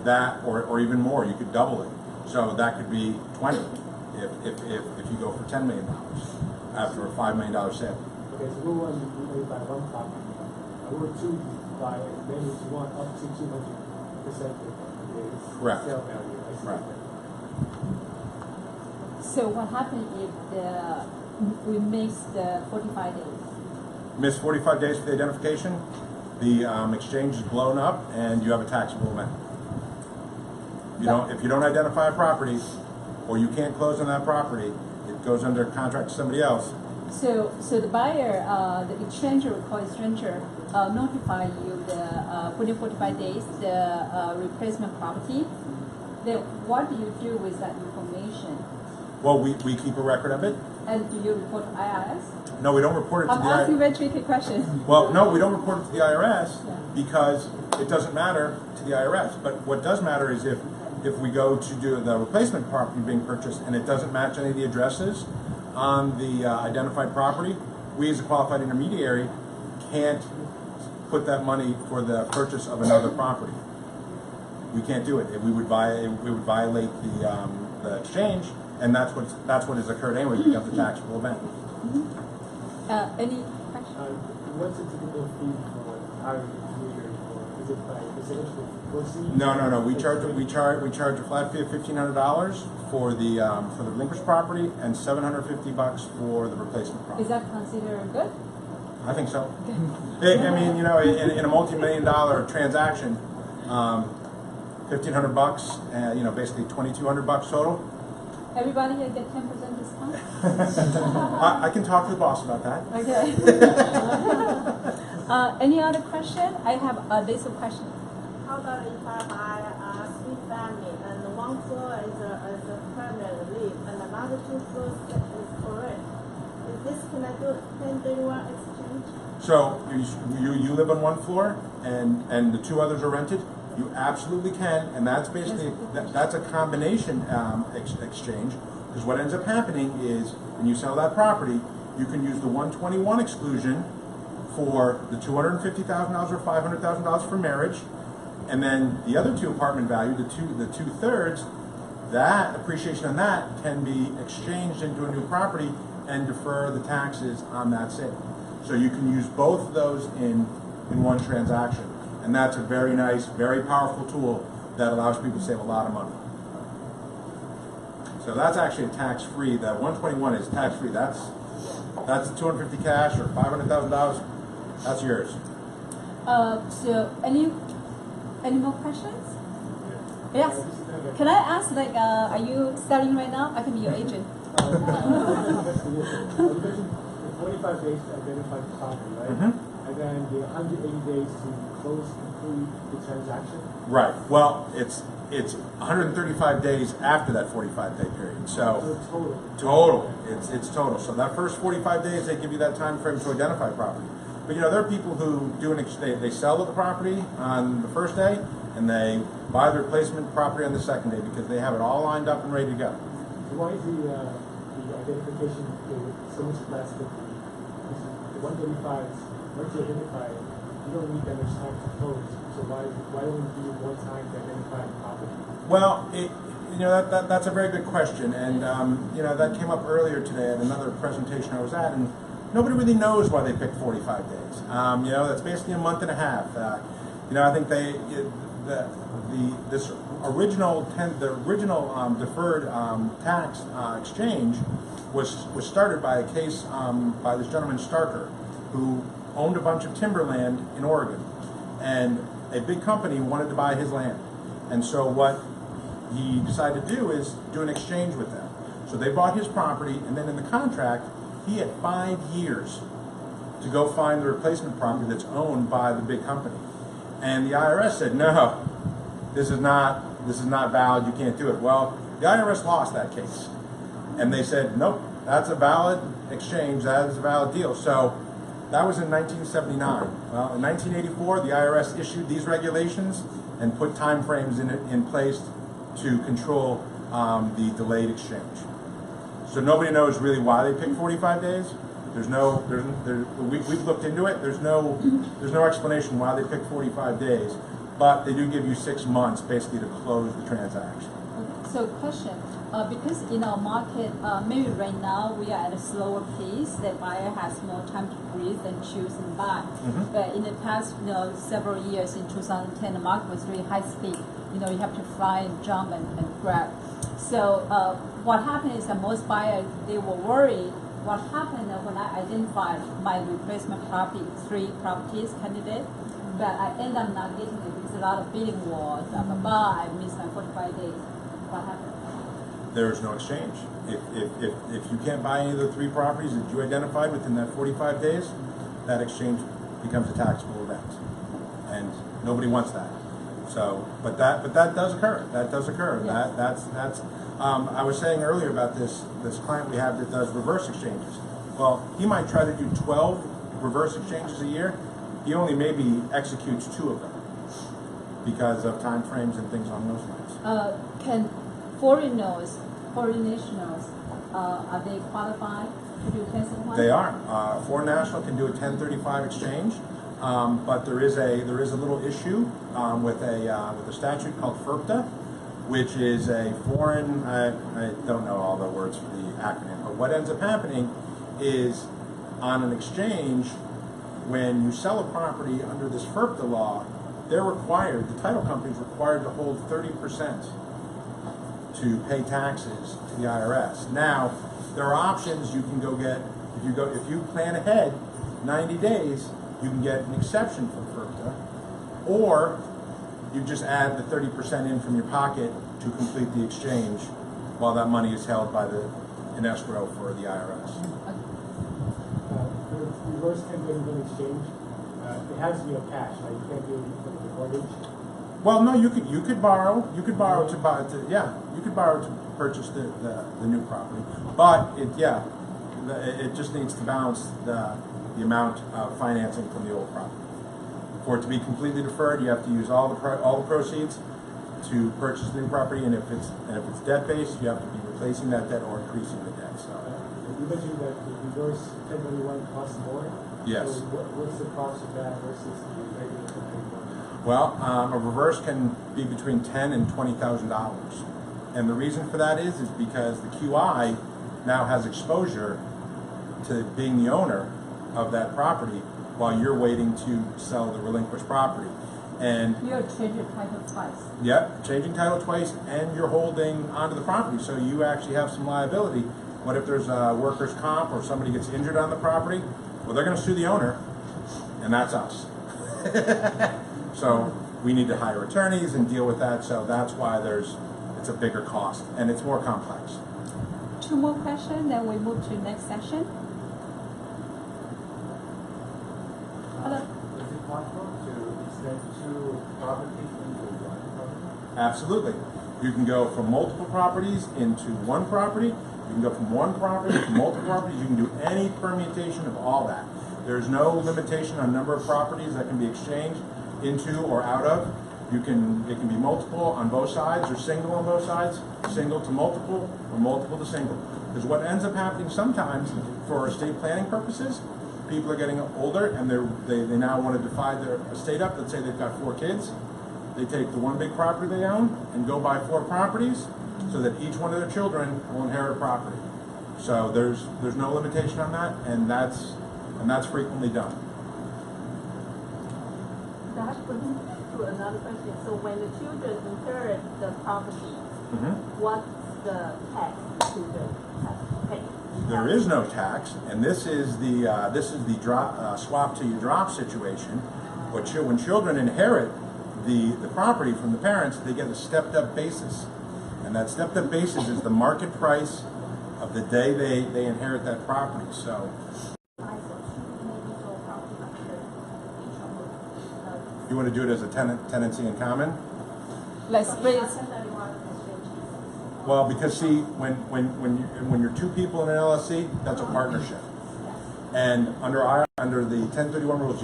that, or even more, you could double it. So that could be 20 if you go for $10 million after a $5 million sale. Okay, so rule one, you buy one property. Rule two, buy as many as you want, up to 200% is Correct. sale value. Right. So what happens if we miss the 45 days? Miss 45 days for the identification, the exchange is blown up, and you have a taxable event. If you don't identify a property, or you can't close on that property, it goes under contract to somebody else. So the buyer, the exchanger, we call exchanger, notify you within 45 days the replacement property. Then what do you do with that information? Well, we keep a record of it. And do you report to IRS? No, we don't report it to I'm the asking IRS. very tricky question. Well, no, we don't report it to the IRS Yeah. because it doesn't matter to the IRS. But what does matter is if we go to do the replacement property being purchased and it doesn't match any of the addresses on the identified property, we as a qualified intermediary can't put that money for the purchase of another property. We can't do it. We would violate the exchange, and that's what has occurred anyway. It becomes a taxable event. Any questions? What's the typical fee for hiring a intermediary for? Is it by percentage of proceeds? No. We charge a flat fee of $1,500 for the relinquished property and $750 for the replacement property. Is that considered good? I think so. I mean, you know, in a multi-million-dollar transaction, $1,500, you know, basically $2,200 total. Everybody here get 10% discount? I can talk to the boss about that. Okay. Any other question? I have a list of questions. How about if I buy a 3-family and one floor is a permanent live and another 2 floors is for rent? Is this can I do 1031 exchange? So you live on one floor and the 2 others are rented? You absolutely can, and that's basically that's a combination exchange, because what ends up happening is when you sell that property, you can use the 121 exclusion for the $250,000 or $500,000 for marriage, and then the other 2 apartment value, the 2/3, that appreciation on that can be exchanged into a new property and defer the taxes on that sale. So you can use both of those in one transaction. And that's a very nice, very powerful tool that allows people to save a lot of money. So that's actually tax-free. That 121 is tax-free. That's the 250 cash or $500,000. That's yours. So any more questions? Yes. Can I ask, like, are you selling right now? I can be your agent. 45 days to identify the property, right? Mm-hmm. And then the 180 days to close complete the transaction. Right. Well, it's 135 days after that 45-day period. So total. It's total. So that first 45 days, they give you that time frame to identify property. But you know, there are people who do they sell the property on the first day, and they buy the replacement property on the second day because they have it all lined up and ready to go. So why is the identification so much less than the 135? Once you identify it, you don't need that much time to close. So why don't we do more time to identify the property? Well, that's a very good question, and you know, that came up earlier today at another presentation I was at, and nobody really knows why they picked 45 days. You know, that's basically a month and a half. You know, I think the original deferred tax exchange was started by a case by this gentleman Starker, who owned a bunch of timberland in Oregon, and a big company wanted to buy his land, and so what he decided to do is do an exchange with them. So they bought his property, and then in the contract, he had 5 years to go find the replacement property that's owned by the big company. And the IRS said, no, this is not valid, you can't do it. Well, the IRS lost that case. And they said, nope, that's a valid exchange, that is a valid deal. So that was in 1979. Well, in 1984, the IRS issued these regulations and put time frames in place to control the delayed exchange. So nobody knows really why they picked 45 days. We've looked into it. There's no explanation why they picked 45 days, but they do give you 6 months basically to close the transaction. Okay. So question, because in our market, maybe right now we are at a slower pace, the buyer has more time to breathe and choose and buy. Mm-hmm. But in the past, you know, several years, in 2010, the market was really high speed. You know, you have to fly and jump and grab. So what happened is that most buyers, they were worried. What happened when I identified my replacement property, 3 properties candidate, but I end up not getting it because a lot of bidding wars, blah, blah, blah, I missed my 45 days. What happened? There is no exchange. If you can't buy any of the 3 properties that you identified within that 45 days, that exchange becomes a taxable event. And nobody wants that. So, but that does occur. That does occur. Yes. That's. I was saying earlier about this client we have that does reverse exchanges. Well, he might try to do 12 reverse exchanges a year. He only maybe executes 2 of them because of time frames and things on those lines. Can foreign nationals, are they qualified to do 1031? They are. Foreign national can do a 1035 exchange. But there is a little issue with a statute called FIRPTA, which is a foreign. I don't know all the words for the acronym, but what ends up happening is on an exchange, when you sell a property under this FIRPTA law, they're required. The title company is required to hold 30% to pay taxes to the IRS. Now, there are options you can go get if you plan ahead 90 days. You can get an exception from FIRPTA, or you just add the 30% in from your pocket to complete the exchange while that money is held in escrow for the IRS. The reverse 1031 exchange, it has to be a cash, right? You can't do it with a mortgage. Well, no, you could borrow to purchase the new property, but it just needs to balance the amount of financing from the old property. For it to be completely deferred, you have to use all the proceeds to purchase the new property, and if it's debt based, you have to be replacing that debt or increasing the debt. So you mentioned that the reverse 1031 costs more. Yes. So what's the cost of that versus the regular 1031? Well, a reverse can be between $10,000 and $20,000, and the reason for that is because the QI now has exposure to being the owner of that property while you're waiting to sell the relinquished property. And you're changing title twice. Yep, changing title twice, and you're holding onto the property, so you actually have some liability. What if there's a workers' comp or somebody gets injured on the property? Well, they're going to sue the owner, and that's us. So we need to hire attorneys and deal with that, so that's why it's a bigger cost, and it's more complex. 2 more questions, then we move to the next session. Hello. Is it possible to extend 2 properties into 1 property? Absolutely. You can go from multiple properties into 1 property. You can go from 1 property to multiple properties. You can do any permutation of all that. There's no limitation on number of properties that can be exchanged into or out of. It can be multiple on both sides or single on both sides, single to multiple or multiple to single. Because what ends up happening sometimes for estate planning purposes, people are getting older and they now want to divide their estate up. Let's say they've got 4 kids. They take the one big property they own and go buy 4 properties so that each one of their children will inherit property. So there's no limitation on that, and that's frequently done. That brings me to another question. So when the children inherit the property, what's the tax to the taxpayer? There is no tax, and this is the swap till you drop situation. But when children inherit the property from the parents, they get a stepped up basis, and that stepped up basis is the market price of the day they inherit that property. So. You want to do it as a tenancy in common? Let's raise. Well, because see, when you're 2 people in an LLC, that's a partnership, and under the 1031 rules,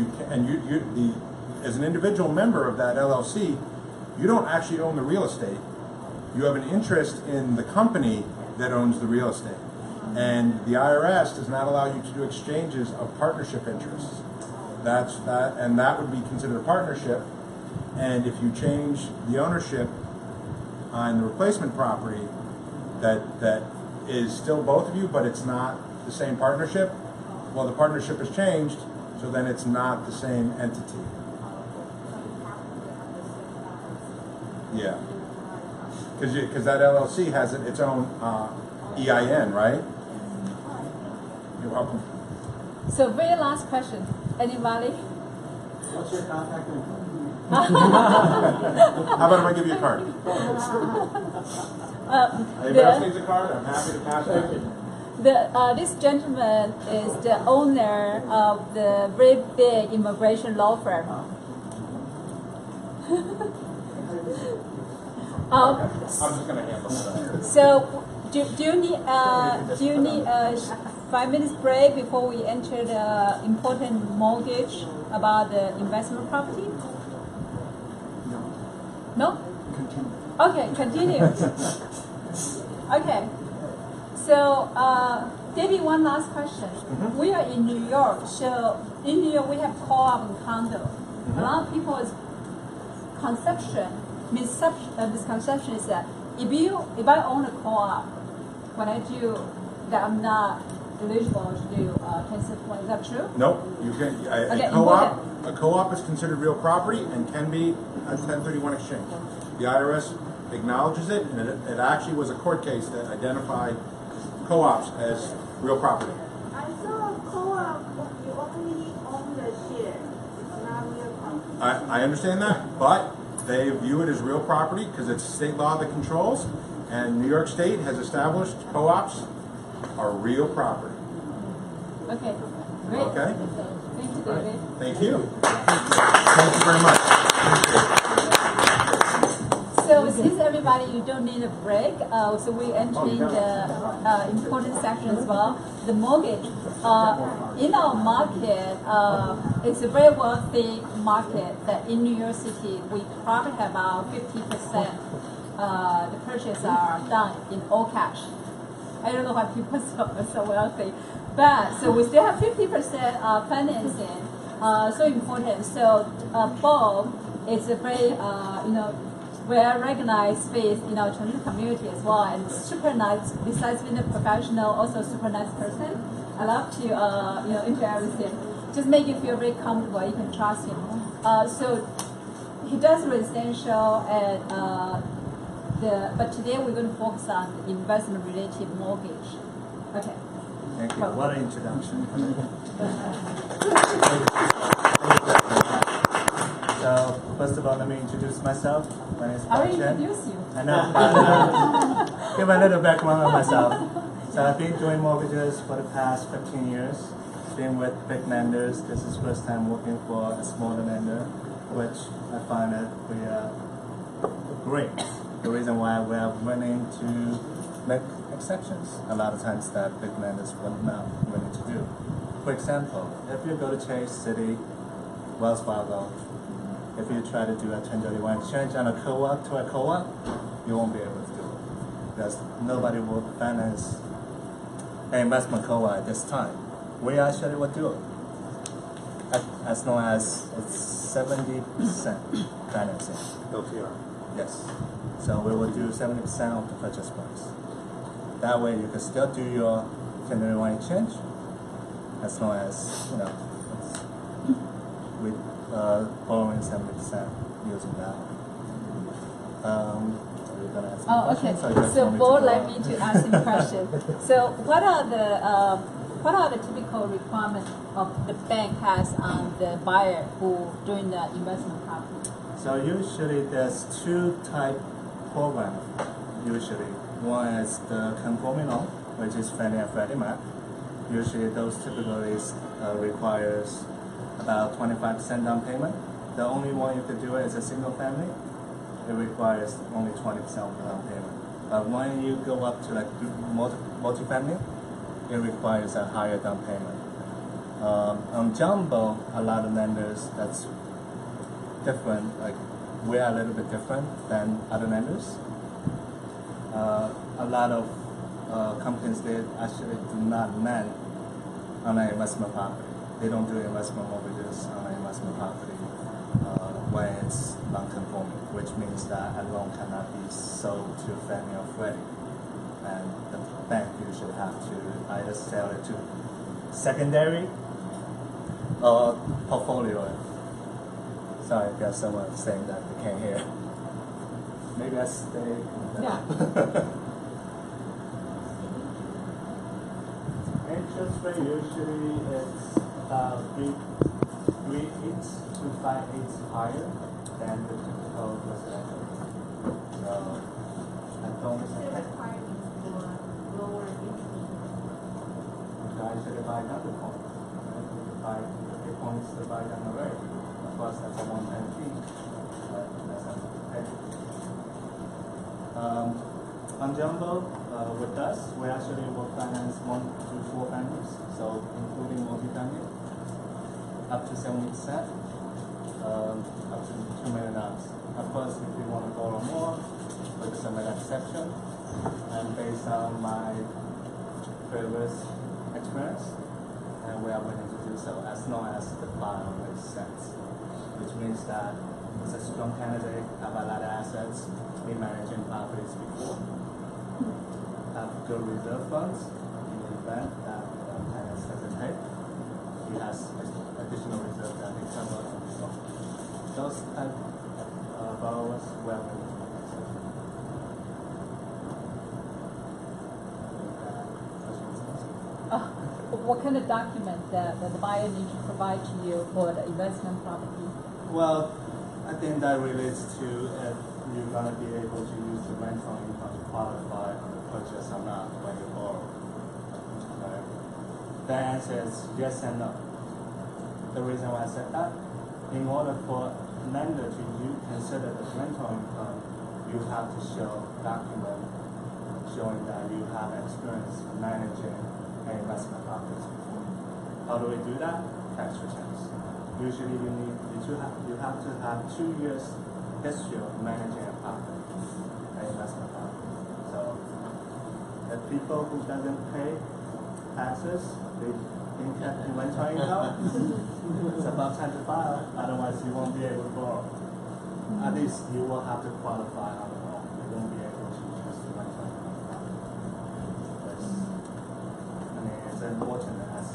as an individual member of that LLC, you don't actually own the real estate. You have an interest in the company that owns the real estate, and the IRS does not allow you to do exchanges of partnership interests. And that would be considered a partnership. And if you change the ownership on the replacement property, that is still both of you, but it's not the same partnership, well, the partnership has changed, so then it's not the same entity. Yeah, because that LLC has its own EIN, right? You're welcome. So very last question. Anybody? What's your contact info? How about if I give you a card? Anybody else needs a card? I'm happy to pass it. This gentleman is the owner of the very big immigration law firm. I'm just going to handle that. So, do you need a 5 minutes break before we enter the important mortgage about the investment property? No? Continue. Okay, continue. Okay. So, David, one last question. We are in New York, so in New York we have co-op and condo. A lot of people's misconception is that if I own a co-op, when I do that, I'm not eligible to do 1061. Is that true? Nope. You can. A co-op is considered real property and can be a 1031 exchange. The IRS acknowledges it, and it actually was a court case that identified co-ops as real property. I saw a co-op, you only own the share. It's not real property. I understand that, but they view it as real property because it's state law that controls, and New York State has established co-ops are real property. Okay, great. Okay. Thank you, David. Thank you. Thank you very much. So since everybody, you don't need a break, so we're entering the important section as well. The mortgage. In our market, it's a very wealthy market that in New York City, we probably have about 50% the purchases are done in all cash. I don't know why people are so wealthy, but so we still have 50% financing, so important. So both is a very well-recognized space in our Chengdu community as well, and super nice. Besides being a professional, also super nice person. I love to interact with him. Just make you feel very comfortable. You can trust him. So he does residential and but today we're going to focus on the investment-related mortgage. Okay. Thank you. What an introduction. So, first of all, let me introduce myself. My name is I will Chen. introduce you. I know, but give a little background on myself. So, I've been doing mortgages for the past 15 years. Been with big lenders. This is first time working for a smaller lender, which I find that we are great. The reason why we are willing to make exceptions a lot of times that big lenders were not willing to do. For example, if you go to Chase City, Wells Fargo, if you try to do a 1031 exchange on a co-op to a co-op, you won't be able to do it because nobody will finance an investment co-op at this time. We actually will do it as long as it's 70% financing. LTR. Yes. So we will do 70% of the purchase price. That way you can still do your 1031 exchange as long as, you know, with borrowing 70% using that. Are you gonna ask me Oh, okay. questions, or you just So, want me to Bo, go let on? me to ask you a question. So, what are the typical requirements of the bank has on the buyer who doing the investment property? So usually there's two type program. Usually one is the conforming loan, which is Fannie and Freddie Mac. Usually those typically requires about 25% down payment. The only one you could do it is a single family. It requires only 20% of the down payment. But when you go up to like multi-family, it requires a higher down payment. On jumbo, a lot of lenders that's different. Like we are a little bit different than other lenders. A lot of companies they actually do not lend on an investment property. They don't do investment mortgages on an investment property when it's non-conforming, which means that a loan cannot be sold to Fannie or Freddie, and the bank usually have to either sell it to secondary or portfolio. Sorry, I got someone saying that they can't hear. Maybe I stay. Yeah. Interest rate usually it's about 3/8 to 5/8 higher than the typical residential. So I don't expect lower interest. you actually buy down the point. Buy the points to buy down the rate. Of course, that's a one-time fee. But that's okay. On jumbo, with us, we actually will finance 1 to 4 families, so including multi-family, up to 70%, up to $2 million. Of course, if you want to borrow more, with some exception, and based on my previous experience, and we are willing to do so as long as the file makes sense, which means that it's a strong candidate, have a lot of assets, been managing properties before, have good reserve funds in the event that tenants hesitate. He has additional reserves that he can work on. So those type of borrowers we are willing to consider. What kind of document that the buyer needs to provide to you for the investment property? Well, I think that relates to if you're going to be able to use the rental income to qualify on the purchase or not when you borrow. Right? The answer is yes and no. The reason why I said that, in order for lender to consider the rental income, you have to show document showing that you have experience managing an investment property before. How do we do that? Tax returns. Usually you have to have 2 years history of managing a property, an investment property. So the people who doesn't pay taxes, they get rental income, it's about time to file, otherwise you won't be able to borrow. At least you will have to qualify on the loan. You won't be able to use the rental income property. I mean, it's unfortunate as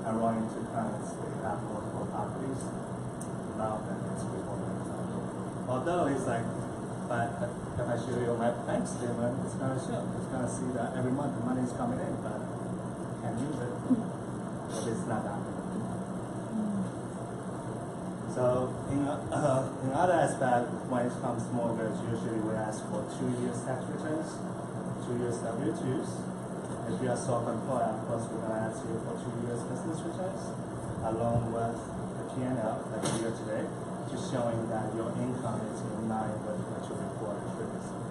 I run into clients, they have multiple properties, now then it's before rental. Although it's like, but if I show you my bank statement, it's going to show. It's going to see that every month the money is coming in, but can't use it if it's not that. So in other aspect, when it comes to mortgage, usually we ask for 2 years tax returns, 2 years W-2s. If you are self-employed, of course, we're going to ask you for 2 years business returns, along with the P&L like here today, just showing that your income is in line with what you reported previously.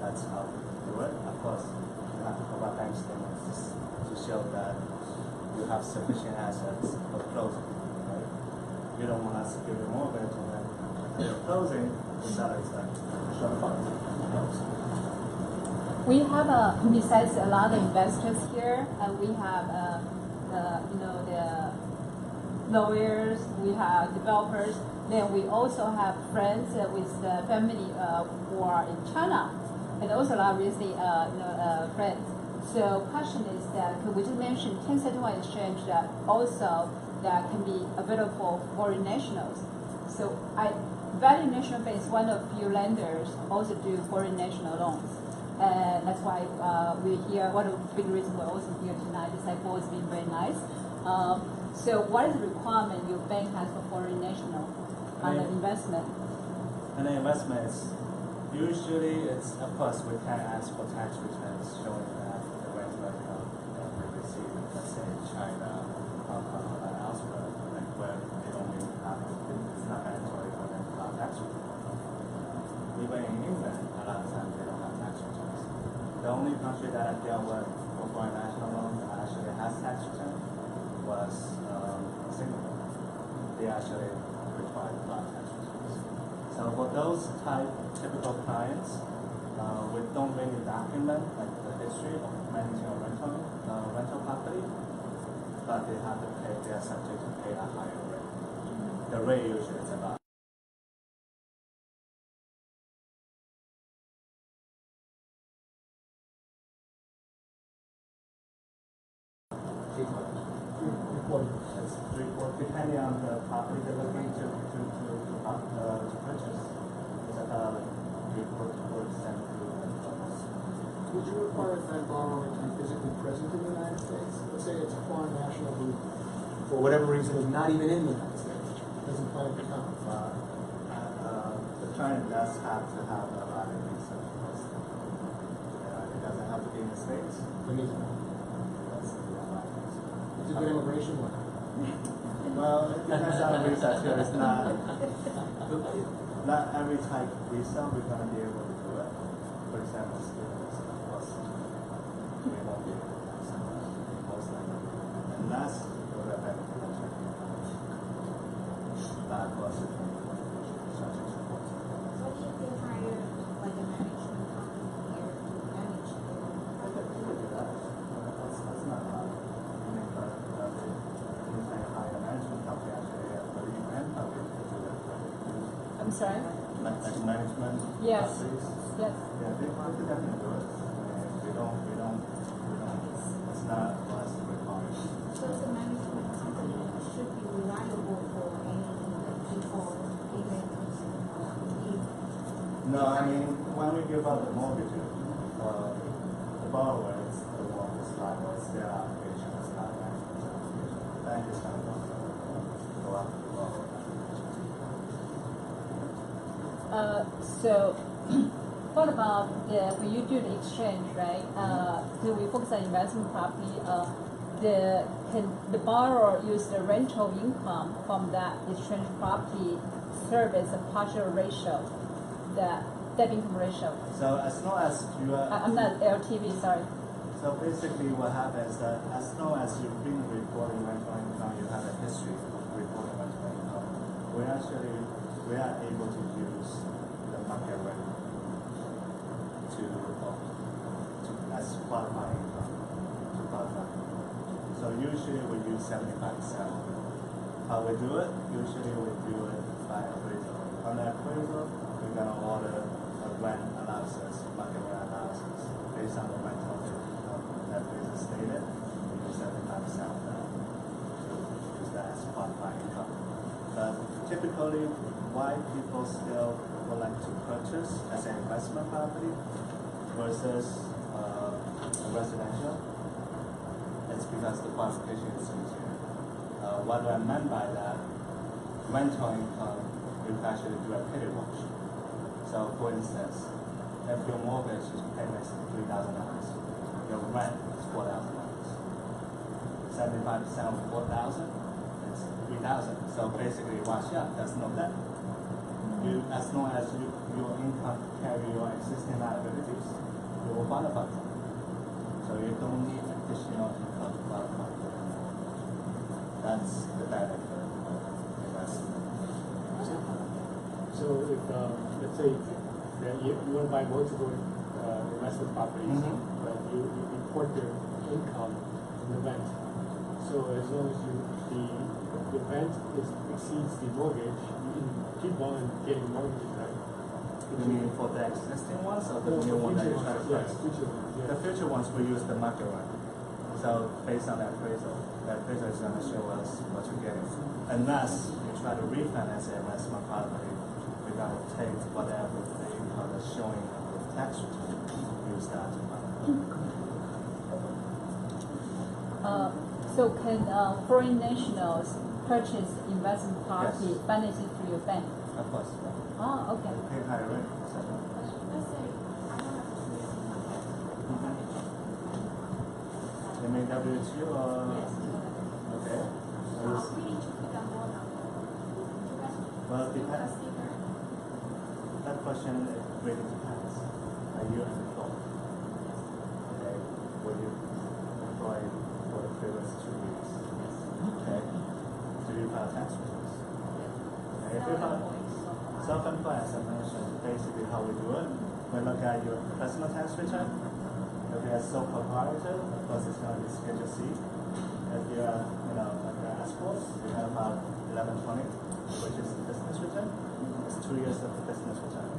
That's how we do it. Of course, you have to provide bank statements to show that you have sufficient assets for closing, right? You don't want to secure your mortgage and then you're closing, the seller is like, shut up, close. We have, besides a lot of investors here, we have, the lawyers, we have developers, then we also have friends with the family who are in China, and also a lot of real estate, friends. So question is that, we just mentioned 1031 exchange that also that can be available for foreign nationals. So Valley National Bank is one of few lenders also do foreign national loans. And that's why we're here. One of the big reasons we're also here tonight is that it's been very nice. So what is the requirement your bank has for foreign national on the investment? And the investment is usually of course we can ask for tax returns showing that the rental income that we receive, let's say in China, Hong Kong, or elsewhere, like where they don't really have it's not mandatory for them to have tax returns. Even in England, a lot of times they don't have tax returns. The only country that I dealt with for foreign national loans that actually has tax return was Singapore. They actually require a lot of tax returns. So for those typical clients, we don't really document like the history of managing a rental property, but they are subject to pay a higher rate. The rate usually is about depending on the property they're looking to purchase. It's about 3-4% Would you require that borrower to be physically present in the United States? Let's say it's a foreign national who, for whatever reason, is not even in the United States, doesn't plan to come. The client does have to have a valid visa. It doesn't have to be in the States. It needs one. That's It's a good immigration one. well, it depends on the visa too. It's not every type of visa we're going to be able to do it. For example, students, of course, we won't be able to do so most likely. Unless you go to a bank country. But of course, it can be subject to court. What if they hire like a management company here to manage it? I think we could do that. That's not bad. I mean, but you can hire a management company actually, but you can probably do that. I'm sorry? Like management Yes. companies. Yes. Yeah, they could definitely do it. I mean, we don't, it's not us required. So the management company should be reliable for any people No, I mean, when we give out the mortgage, the borrower is the one who's liable. It's their obligation, it's not the management's obligation. The bank is not going to go after the borrower. So what about when you do the exchange, right? Do we focus on investment property? Can the borrower use the rental income from that exchange property serve as a partial ratio, the debt income ratio? So as long as you are... I'm not LTV, sorry. So basically what happens is that as long as you've been reporting rental income, you have a history of reporting rental income, we are able to use the market rate as qualifying income to qualify. So usually we use 75%. How we do it? Usually we do it by appraisal. On the appraisal, we're going to order a rent analysis, market rate analysis, based on the rental income that is stated. We use 75% of that to use that as qualifying income. But typically, why people still would like to purchase as an investment property versus residential? It's because the qualification is easier. What do I mean by that? Rental income, you can actually do a payday wash. So, for instance, if your mortgage is payment is $3,000, your rent is $4,000. 75% of 4,000 is 3,000. So basically, wash out. There's no debt. As long as your income carry your existing liabilities, you will qualify. So you don't need additional income to qualify. That's the benefit of investment. So if, let's say that you want to buy multiple investment properties, but you report your income from the rent. So as long as the rent exceeds the mortgage, you can keep on getting mortgages, right? You mean for the existing ones or the new one that you're trying to Yes, price? future ones, yes. The future ones we use the market rent. So based on that appraisal is going to show us what you're getting. Unless you try to refinance the investment property, we're going to take whatever the income is showing on the tax return, use that to fund. So can foreign nationals purchase investment property Yes. financed through your bank? Of course. Oh, okay. Pay higher rate. Let's say I don't have to use my You mean W2 or? Yes. Okay. We need to put down more now. Well, it depends. That question really depends. Are you employed? Okay. Were you employed for the previous 2 years? Okay. Do you file tax returns? Okay. If you file self-employed, as I mentioned, basically how we do it, we look at your personal tax return. If you're a sole proprietor, of course it's going to be Schedule C. If you're, like an S-corp, you have about 1120, which is the business return. It's 2 years of the business return.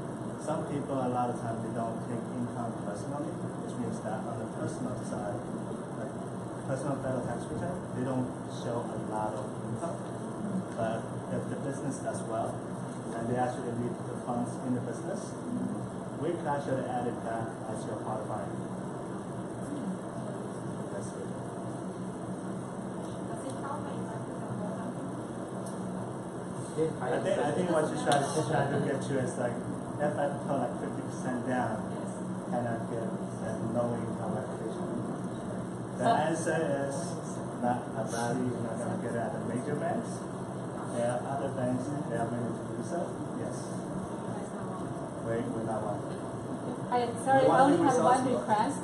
Some people, a lot of times, they don't take income personally, which means that on the personal side, like personal federal tax return, they don't show a lot of income. But if the business does well, and they actually leave the funds in the business, we can actually add it back as your qualifying. That's it. I think what you're trying to get to is like, if I put like 50% down, can I get a no income application? The answer is not a value you're not going to get at the major banks. There are other banks, they are willing to do so. Yes. We're not one. Sorry, I only have one request.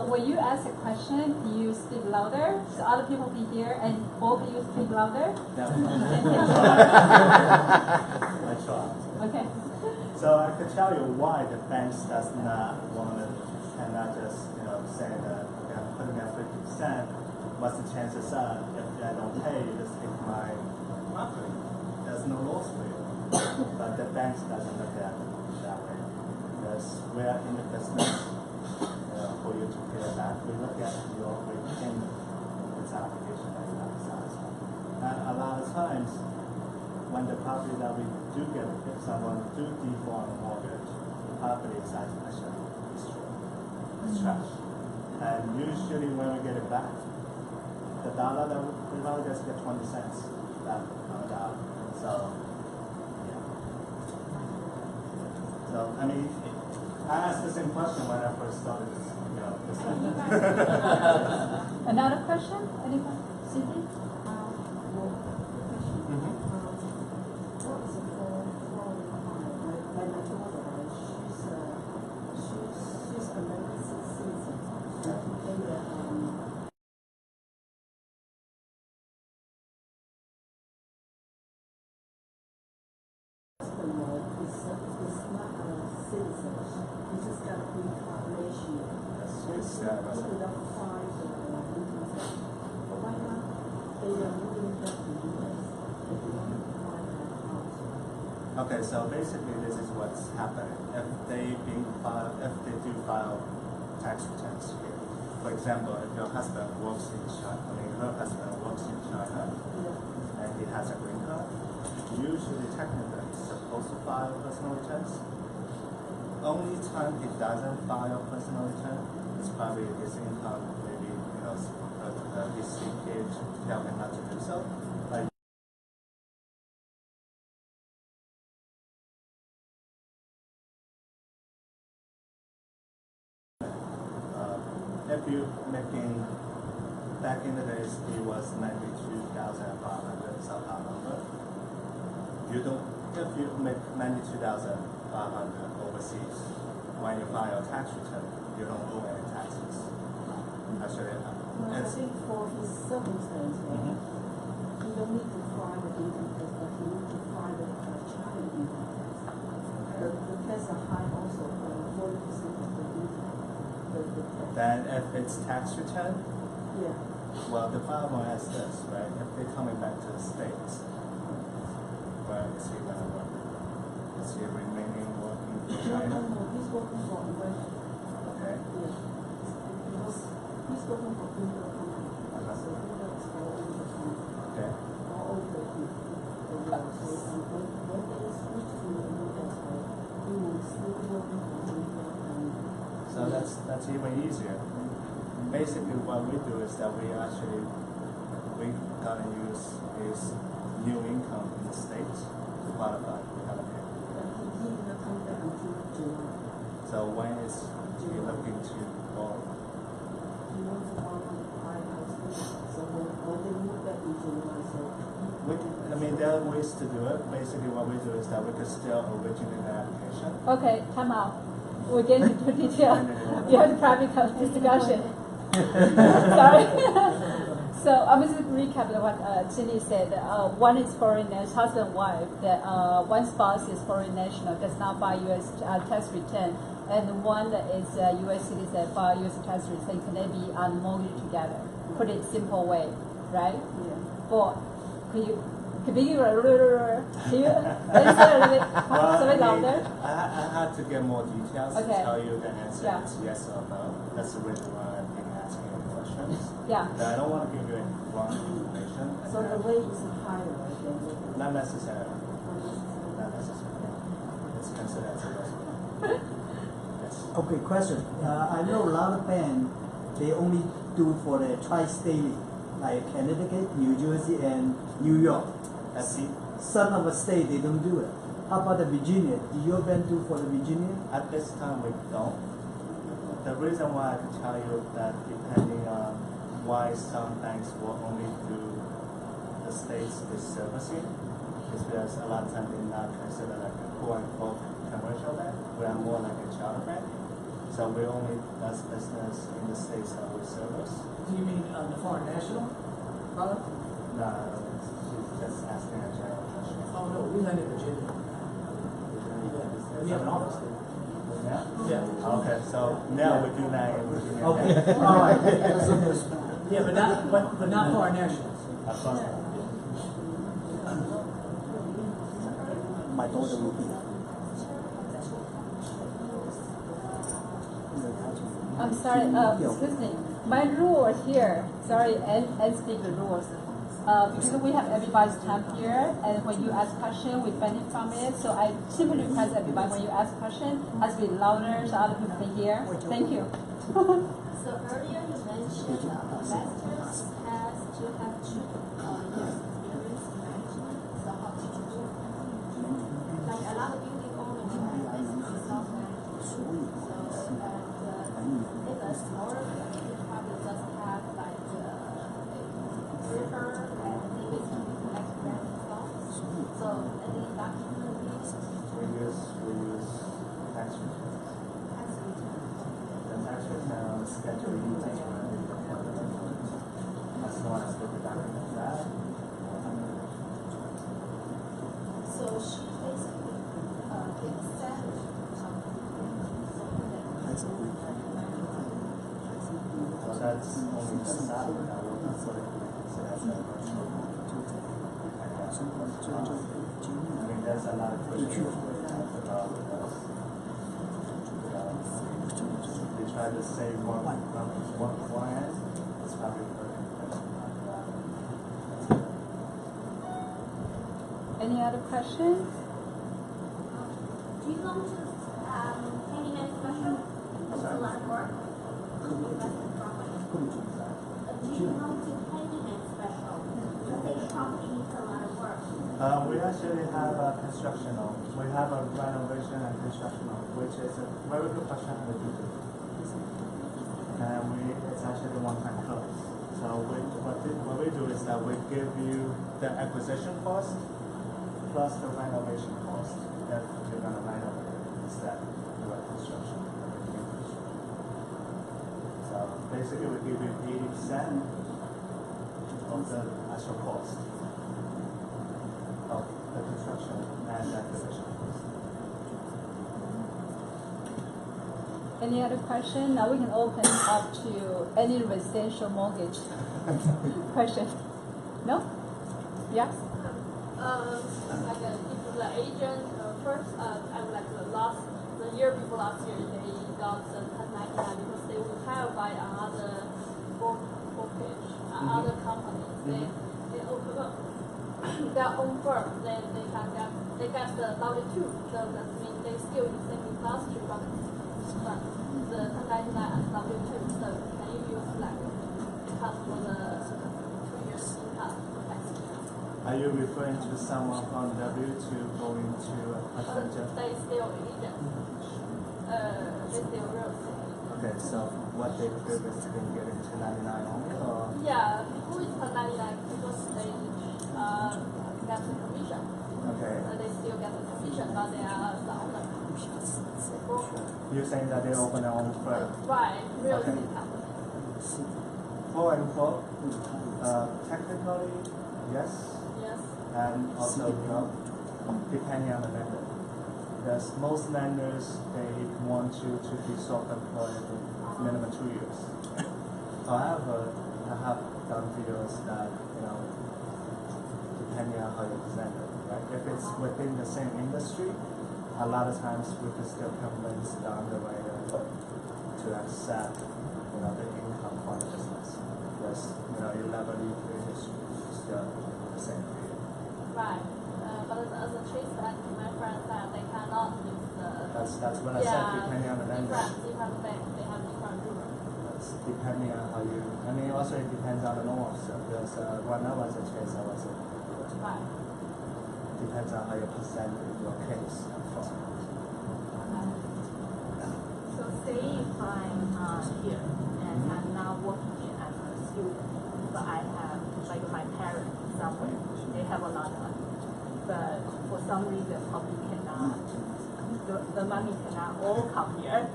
When you ask a question, you speak louder so other people can hear, and both of you speak louder. I try. Okay. So I could tell you why the banks does not want it, and not just say that okay, I'm putting at 50%. What's the chances are if I don't pay, you just take my property. There's no loss for you. But the banks doesn't look at it that way because we're in the business for you to pay it back. We look at your repayment. It's an application that you have to satisfy. And a lot of times, when the property that we do get, if someone do default on a mortgage, the property is actually destroyed. It's trash. And usually when we get it back, the dollar that we probably just get 20 cents back on the dollar. So, yeah. So, I mean, I asked the same question when I first started this. Another question? Anyone? Cindy? Okay, so basically this is what's happening. If they do file tax returns here, for example, if your husband works in China, her husband works in China, and he has a green card, usually technically he's supposed to file personal returns. Only time he doesn't file personal return is probably his income, maybe his CPA tell him not to do so. If you're making, back in the days, it was 92,500 somehow number. You don't, if you make 92,500 overseas, when you file your tax return, you don't owe any taxes. Actually, I think for his circumstance, he don't need to file the income tax, but he need to file the child income tax. The tax are high also, 40% of the income. The tax. Then if it's tax return, Yeah. well, the problem is this, right? If they're coming back to the States, where is he going to work? Is he remaining working in China? No, he's working for a branch. Okay. Yeah. Because he's working for Google company. So Google is all over the country. Okay. All over the world. So when they switch to the new tax rate, he will still working for Google company. So that's even easier. Basically, what we do is that we gotta use his new income in the States to qualify. We gotta pay. But he did not come back until July. So when is he looking to go? He wants to buy a house. So when they move back in July, so There are ways to do it. Basically, what we do is that we could still originate the application. Okay, time out. We're getting into detail. You have the private discussion. Sorry. So I'm just recap what Jenny said. One is foreign national, husband and wife. That one spouse is foreign national, does not file U.S. Tax return, and one is U.S. citizen file U.S. tax return. Can they be on mortgage together? Put it simple way, right? yeah. For can you say a little bit louder? I had to get more details to Okay. tell you the answer Yeah. is yes or no. That's the reason why I've been asking you questions. Yeah. But I don't want to give you any wrong information. So the rate is higher, right? Than the Not necessarily. Not necessarily. It's considered as a investment. Yes. Okay, question. I know a lot of banks, they only do for the tri-state, like Connecticut, New Jersey, and New York. That's it. Some of the state, they don't do it. How about the Virginia? Do your bank do for the Virginia? At this time, we don't. The reason why I can tell you that depending on why some banks will only do the states is servicing is because a lot of times they're not considered like a quote-unquote commercial bank. We are more like a charter bank. So we only does business in the states that we service. Do you mean the foreign national product? No, she's just asking a general question. Oh no, we lend in Virginia. We have an office there. Yeah? Yeah. Okay, so now we do that in Virginia. Okay, all right. Yeah, but not foreign nationals. Of course. My daughter will be. I'm sorry, excuse me. My rule here, sorry, and speak the rules. Because we have everybody's time here, and when you ask question, we benefit from it. So I simply request everybody when you ask question, has to be louder so other people can hear. Thank you. So earlier you mentioned investors has to have 2 years experience in management. So how did you do it? Like a lot of building owners have business self-management. So if a smaller company probably just have like a river and maybe some like rent funds. So any document We use tax returns. tax return. The tax return on the schedule E tax return is as long as the document is that. So she basically gets salary or something. So that's only the salary that will not put it. So that's a I mean, there's a lot of questions about they try to save one end, it's probably Any other questions? Do you go to handyman special? It's a lot of work. Investment property. Do you go to handyman special? Because the property needs a lot of work. we actually have a construction loan. We have a renovation and construction loan, which is a very good question on the due diligence. And it's actually the one-time close. So what we do is that we give you the acquisition cost plus the renovation cost that you're going to renovate instead of the construction. So basically we give you 80% of the actual cost. construction and acquisition costs. Any other question? Now we can open up to any residential mortgage question. No? Yes? Like if the agent first, I would like the year before last year, they got the 1099 because they would have by another brokerage, other companies. They open up their own firm. Then they get the W2. So that means they still in the same industry, but the 1099 and W2. So can you use like cut for the 2 years income tax? Are you referring to someone from W2 going to a passenger? They still agent. They still real estate. Okay, so what they previously been getting 1099 only, or? Yeah, who is 1099 because they get the commission. Okay. They still get the commission, but they are the owner. You're saying that they open their own firm? Right, real Okay. estate company. Quote unquote, technically, yes, Yes. and also no, depending on the lender. Because most lenders, they want you to be self-employed minimum 2 years. However, I have done videos that, depending on how you present it, right? If it's within the same industry, a lot of times we can still convince the underwriter to accept, the income from the business. Because, your liability is still the same for you. Right. But as a Chase and my friend said, they cannot use the. That's what I said, depending on the lender. Different banks, they have different rules. That's depending on how you, also it depends on the loan officer. Because when I was a Chase, I was a Right. depends on how you present your case. So say if I'm here and I'm now working as a student, but I have like my parents somewhere, they have a lot of money, but for some reason probably cannot, the money cannot all come here.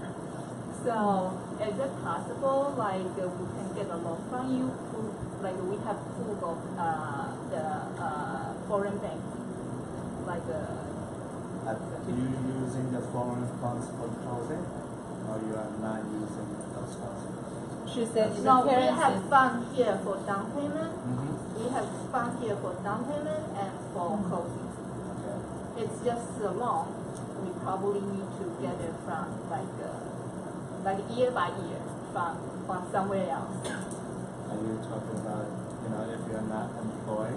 So is it possible like we can get a loan from you? Like we have proof of the foreign bank, like. Are you using the foreign funds for closing, or you are not using those funds? She said the No, we parents have is- fund here for down payment. Mm-hmm. We have fund here for down payment and for closing. Okay. It's just a loan. We probably need to get it from like year by year from somewhere else. Are you talking about, if you're not employed?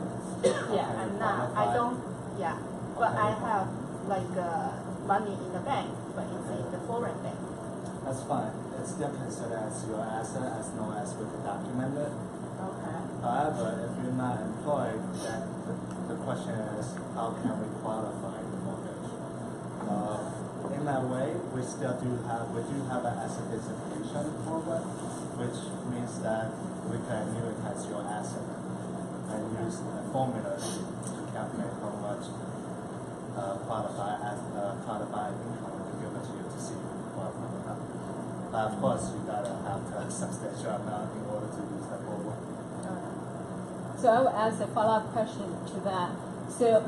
Yeah, I'm not. I don't. Yeah, but I have like money in the bank, but it's in the foreign bank. That's fine. It's still considered as your asset as long as we can document it. Okay. However, if you're not employed, then the question is, how can we qualify the mortgage? In that way, we do have an asset classification program, which means that we can annuitize your asset and use a formula to calculate how much qualified income to give it to you to see if you qualify or not. But of course, you gotta have a substantial amount in order to use that program. So I will ask a follow-up question to that. So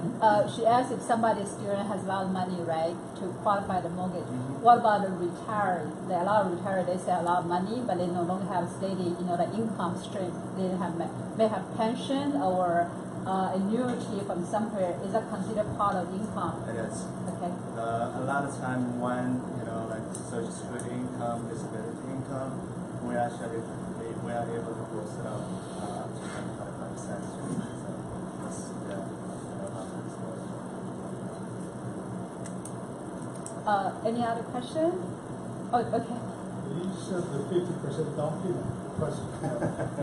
she asked if somebody's student has a lot of money, right, to qualify the mortgage. What about the retired? There are a lot of retired, they say a lot of money, but they no longer have steady, the income stream. They may have pension or annuity from somewhere. Is that considered part of income? It is. Okay. A lot of time when, like Social Security income, disability income, we are able to gross it up to 25%. So that's, Any other question? Oh, okay. You said the 50% down payment question.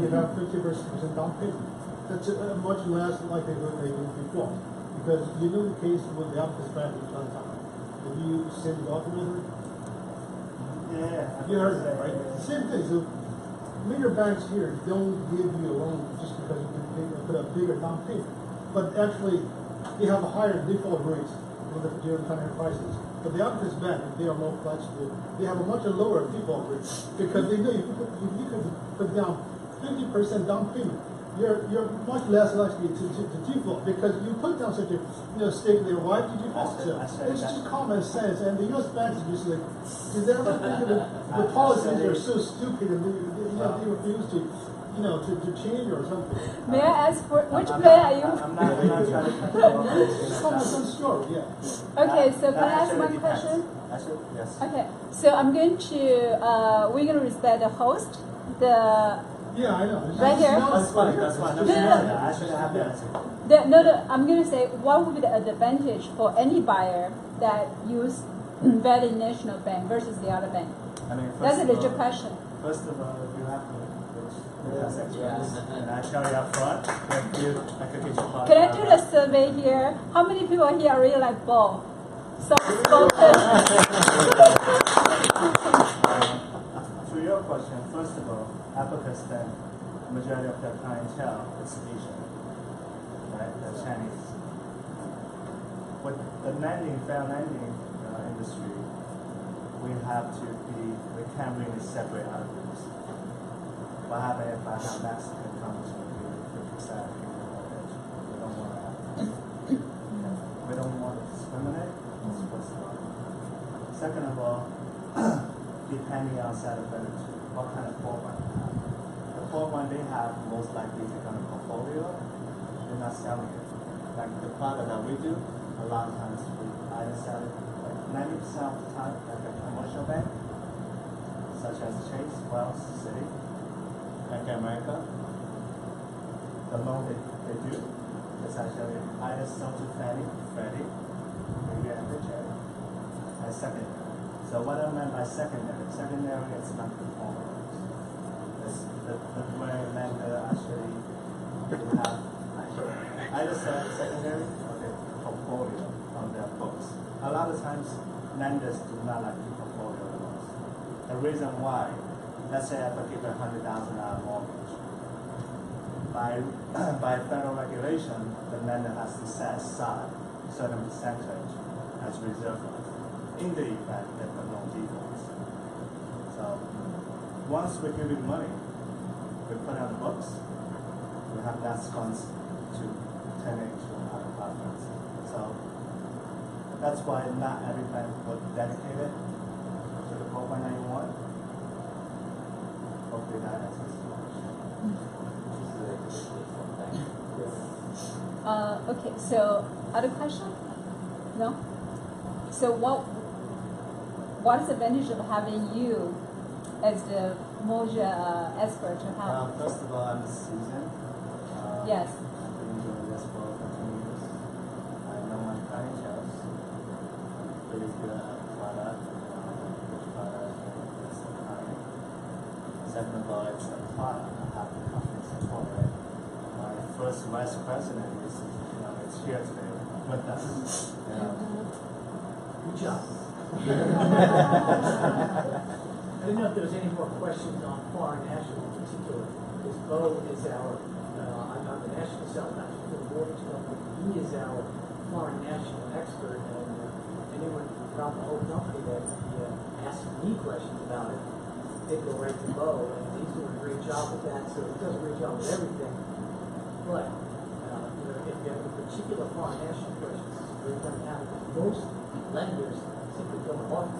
You have 50% down payment. That's much less likelihood they will default. Because you know the case with the office bank in Chinatown. Have you seen the documentary? Yeah. You heard that, right? Same thing. So major banks here don't give you a loan just because you can put a bigger down payment. But actually, they have a higher default rates during kind of crisis. But the office bank, if they are more flexible, they have a much lower default rate because they know if you could put down 50% down payment, you're much less likely to default because you put down such a statement there. Why did you have to? It's just common sense. And the U.S. banks are just like, did they ever think of the policies are so stupid and they refuse to, to change or something? May I ask for which plan are you? I'm not trying to control. It's common sense story, yeah. Okay, so can I ask one question? Yes. Okay, so I'm going to we're going to respect the host. Yeah, I know. Right here? That's fine. That's fine. No. I should have the answer. No, I'm going to say what would be the advantage for any buyer that use Valley National Bank versus the other bank? I mean, That's a legit question. First of all, you have to and I tell you up front, I could get you part. Can I do the survey here? How many people here are really like Bo? Soft-spoken. To your question, first of all, Pakistan, majority of their clientele is Asian, right? The Chinese. With the fair lending industry, we can't really separate out of this. What happens if I have Mexican come to me with 50% mortgage? We don't want to happen. We don't want to discriminate. That's first of all. Second of all, depending on set of credit, what kind of program you have. The program they have most likely is on a portfolio. They're not selling it. Like the product that we do, a lot of times we either sell it like 90% of the time like a commercial bank, such as Chase, Wells, Citi, Bank of America. The loan they do is actually either sell to Fannie, Freddie, maybe FHA, and secondary. So what I meant by secondary is not conforming. It's the way lender actually have either secondary or the portfolio on their books. A lot of times lenders do not like the portfolio loans. The reason why, let's say if I give a $100,000 mortgage, by federal regulation, the lender has to set aside a certain percentage as reserve funds in the event that the loan defaults. So once we give you money, we put it on the books, we have that funds to turn it into other apartments. So that's why not every bank would dedicate it to the program that you want. Hopefully that answers the question. Okay, so other question? No? So what is the advantage of having you as the mortgage expert to have? First of all, I'm seasoned. Yes. I've been doing this for 15 years. I know my clientele. Pretty good at product, which product is the client. Second of all, it's the product. I have the company support it. My first vice president is here today with us. Good job. I didn't know if there was any more questions on foreign national in particular, because Bo is our, I'm the national sales manager for the mortgage company. He is our foreign national expert, and anyone throughout the whole company that asks me questions about it, they go right to Bo, and he's doing a great job with that, so he does a great job with everything. But, if you have a particular foreign national questions, we're going to have most lenders simply don't offer.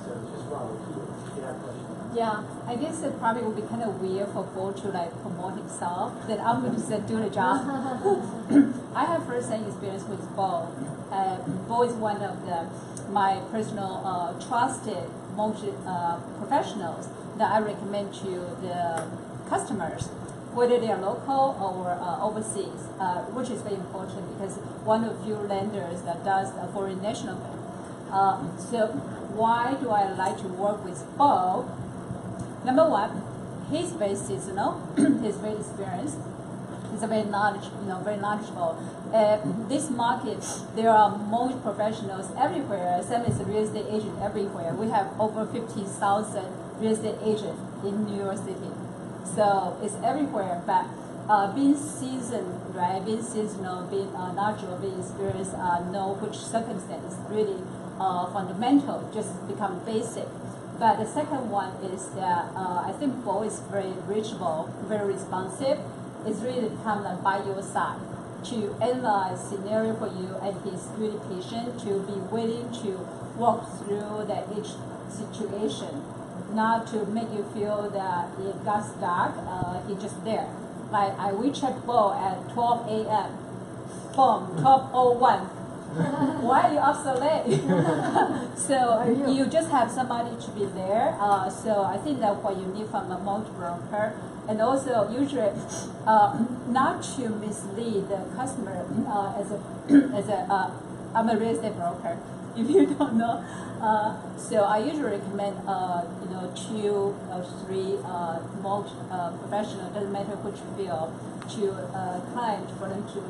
So it's just rather key if you have questions. Yeah, I guess it probably would be kind of weird for Bo to like promote himself. Then I'm going to do the job. I have first-hand experience with Bo. Bo is one of my personal trusted mortgage professionals that I recommend to the customers, whether they are local or overseas, which is very important because one of few lenders that does a foreign national bank. So why do I like to work with Bo? Number one, he's very seasonal, he's very experienced, he's very knowledgeable. This market, there are mortgage professionals everywhere, same as a real estate agent everywhere. We have over 50,000 real estate agents in New York City. So it's everywhere, but being seasoned, right? Being seasonal, being knowledgeable, being experienced, know which circumstance really fundamental, just become basic. But the second one is that I think Bo is very reachable, very responsive, is really come by your side to analyze scenario for you, and he's really patient to be willing to walk through each situation, not to make you feel that it got stuck. He's just there. Like I reach a ball at 12 a.m. Boom, 12:01. Why are you up so late? So you just have somebody to be there. So I think that what you need from a mortgage broker, and also usually not to mislead the customer I'm a real estate broker. If you don't know, so I usually recommend 2 or 3 mortgage professional, doesn't matter which field, to client for them to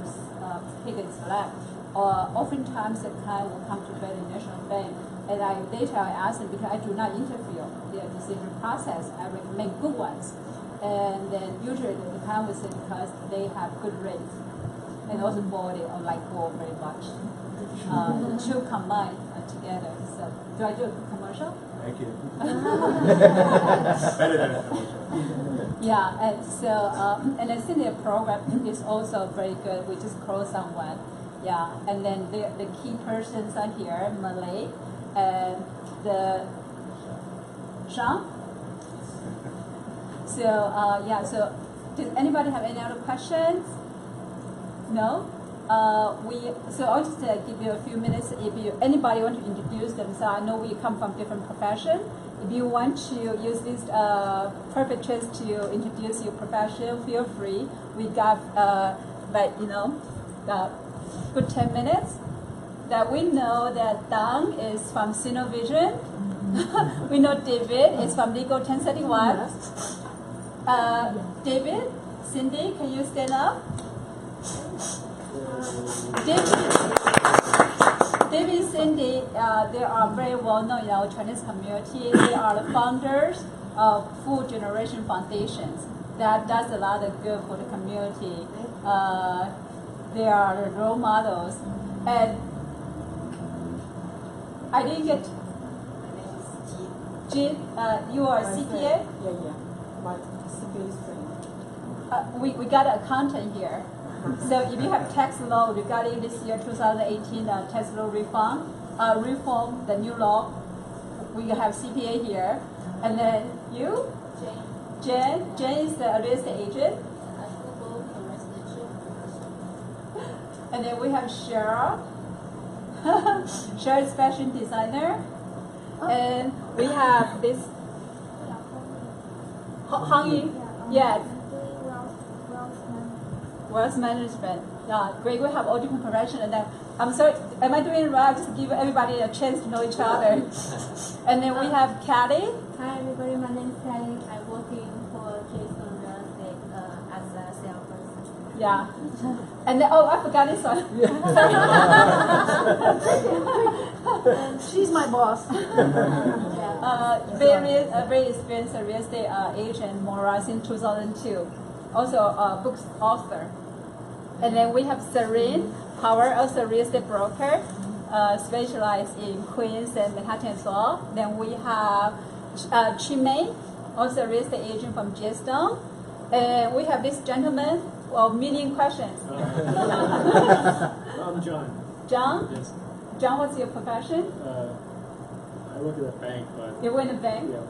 pick and select. Or oftentimes the client will come to Valley National Bank, and later I ask them, because I do not interfere in their decision process. I recommend good ones, and then usually the client will say because they have good rates, and also body or like gold very much. Two combined together. So do I do a commercial? Thank you. Better than a commercial. Yeah, and so and the senior program is also very good. We just closed on one. Yeah, and then the key persons are here, Malay, and the Sean. So yeah, so does anybody have any other questions? No? So I'll just give you a few minutes. If anybody want to introduce themselves, I know we come from different profession. If you want to use this perfect chance to introduce your profession, feel free. We got good 10 minutes. That we know that Dang is from Sinovision. We know David is from Legal 1031. David, Cindy, can you stand up? David and Cindy, they are very well known in our Chinese community. They are the founders of Full Generation Foundations. That does a lot of good for the community. They are the role models. And I didn't get. My name is Jade, you are a CPA? Yeah. My CPA friend. We got an accountant here. So if you have tax law regarding this year 2018 tax law reform, the new law, we have CPA here. And then you? Jane. Jane is the real estate agent. And then we have Cheryl. Cheryl is fashion designer. And we have this Hang Yi. Yes. Wealth management. Yeah, great. We have all different professions. And then, I'm sorry, am I doing it right? Just give everybody a chance to know each other. And then we have Kelly. Hi everybody, my name is Kelly. I'm working for Jason Real Estate as a salesperson. Yeah. And then, I forgot this one. She's my boss. Very experienced real estate agent, Mora, since 2002. Also a book author. And then we have Serene Power, also a real estate broker, specialized in Queens and Manhattan as well. Then we have Chimay, also a real estate agent from Jeston. And we have this gentleman, million questions. I'm John. John? Yes. John, what's your profession? I work at a bank, but You work in a bank? yeah,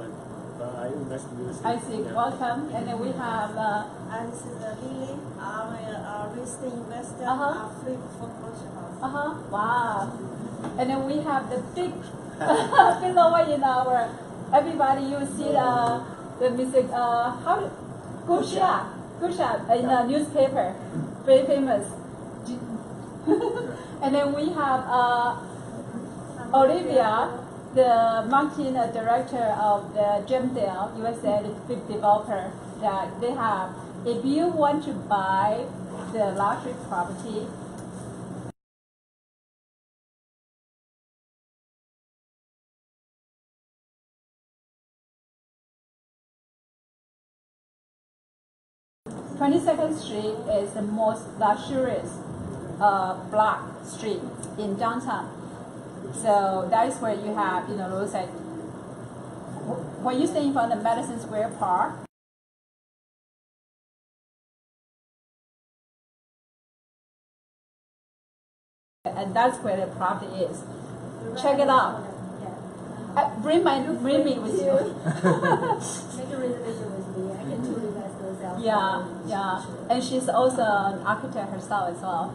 but I invest in real estate. I see. Yeah. Welcome. And then we have And this is Lily. I'm a real estate investor. Uh-huh. I flip foreclosure house. Wow. And then we have the big below in our everybody. You see the music. Gusha in the newspaper, very famous. And then we have Olivia, the marketing director of the Gemdale USA, the big developer that they have. If you want to buy the luxury property, "22nd Street is the most luxurious block street in downtown. So that is where you have, roadside. When you stay in front of Madison Square Park, and that's where the property is. Check it out. Bring me with you. Make a reservation with me. I can tour you guys those out. Yeah. And she's also an architect herself as well.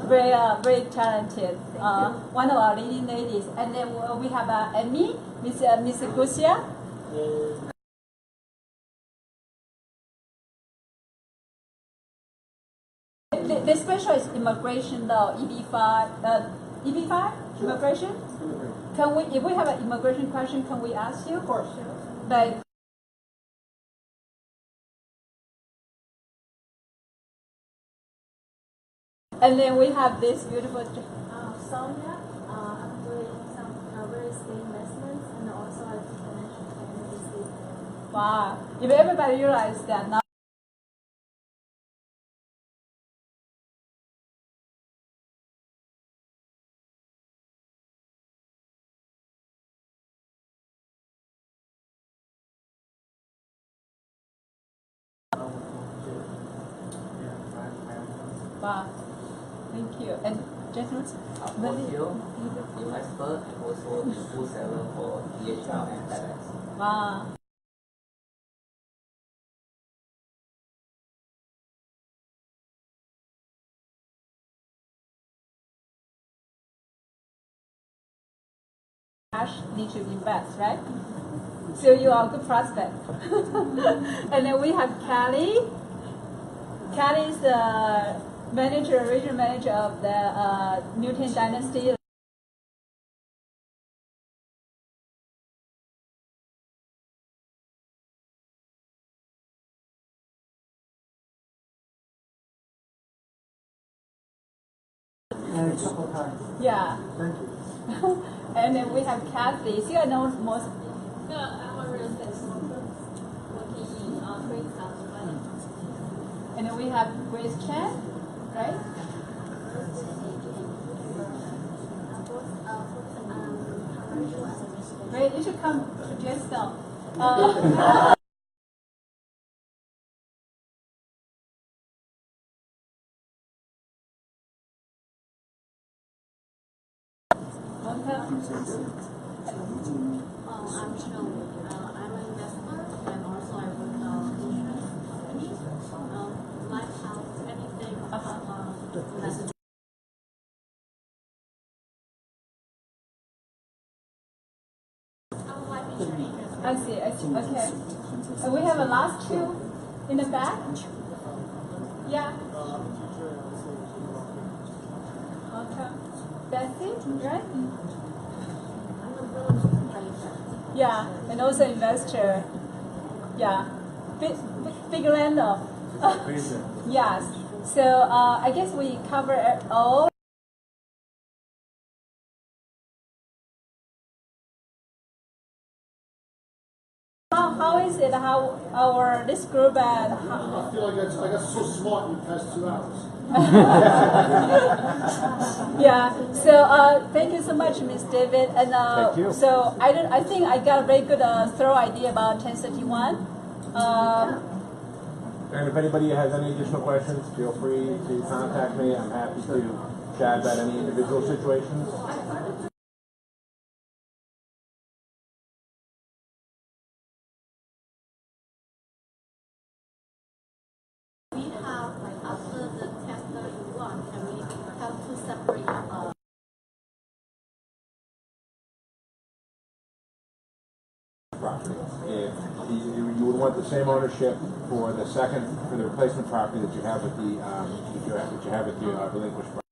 Very talented. One of our leading ladies. And then we have Amy, Miss Gusia. The special is immigration though, EB5 immigration. Can we, if we have an immigration question, can we ask you? Of course. Like, and then we have this beautiful. Sonia, I'm doing some real estate investments and also I financial planning. Wow! If everybody realizes that now. Wow, thank you. And gentlemen, portfolio, investor, and also the full seller for DHL and FedEx. Wow. Cash need to invest, right? So you are a good prospect. And then we have Kelly. Kelly is the regional manager of the Newton Dynasty. Yeah. Thank you. And then we have Kathy. See, I know most. No, I'm a real estate broker working in Queenstown. And then we have Grace Chen, right? Great, you should come to Jade. I'm Joe. I'm an investor and also I work insurance, life house, anything. I'm life insurance. I see. Okay. And we have a last two in the back. Yeah. Okay. That's it, right? Yeah, and also investor. Yeah, big lender. Yes. So I guess we cover all. How is it? How our this group and I feel like I got so smart in the past 2 hours. Yeah. So thank you so much, Ms. David. And Thank you. so I think I got a very good thorough idea about 1031. And if anybody has any additional questions, feel free to contact me. I'm happy to chat about any individual situations. We have, like, after the 1031, can we have two separate property. If you would want the same ownership for the replacement property that you have with the relinquished property.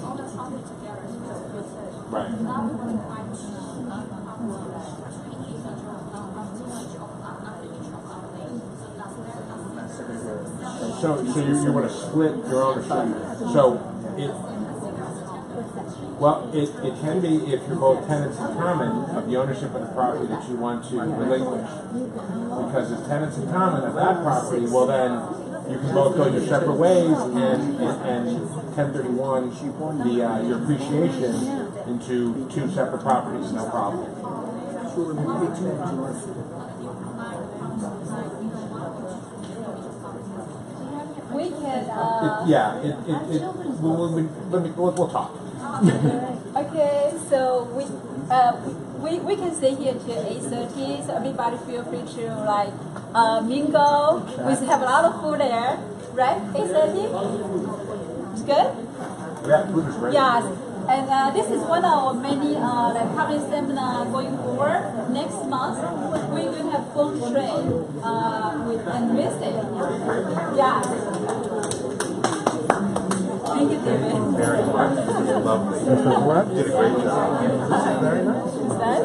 all the property together? Right. So you want to split your ownership. So it can be if you're both tenants in common of the ownership of the property that you want to relinquish. Because as tenants in common of that property, well then you can both go your separate ways and 1031 your appreciation into two separate properties, no problem. can. We'll talk. Okay, so we can stay here till 8:30. So everybody feel free to like mingle. We have a lot of food there, right? 8:30. It's good. Yeah, food is great. Yes. And this is one of our many like public seminar going forward. Next month, we will have phone trade with and visit. Yeah. Thank you, David. Very much. Lovely. You did a great job. Very nice. Is that?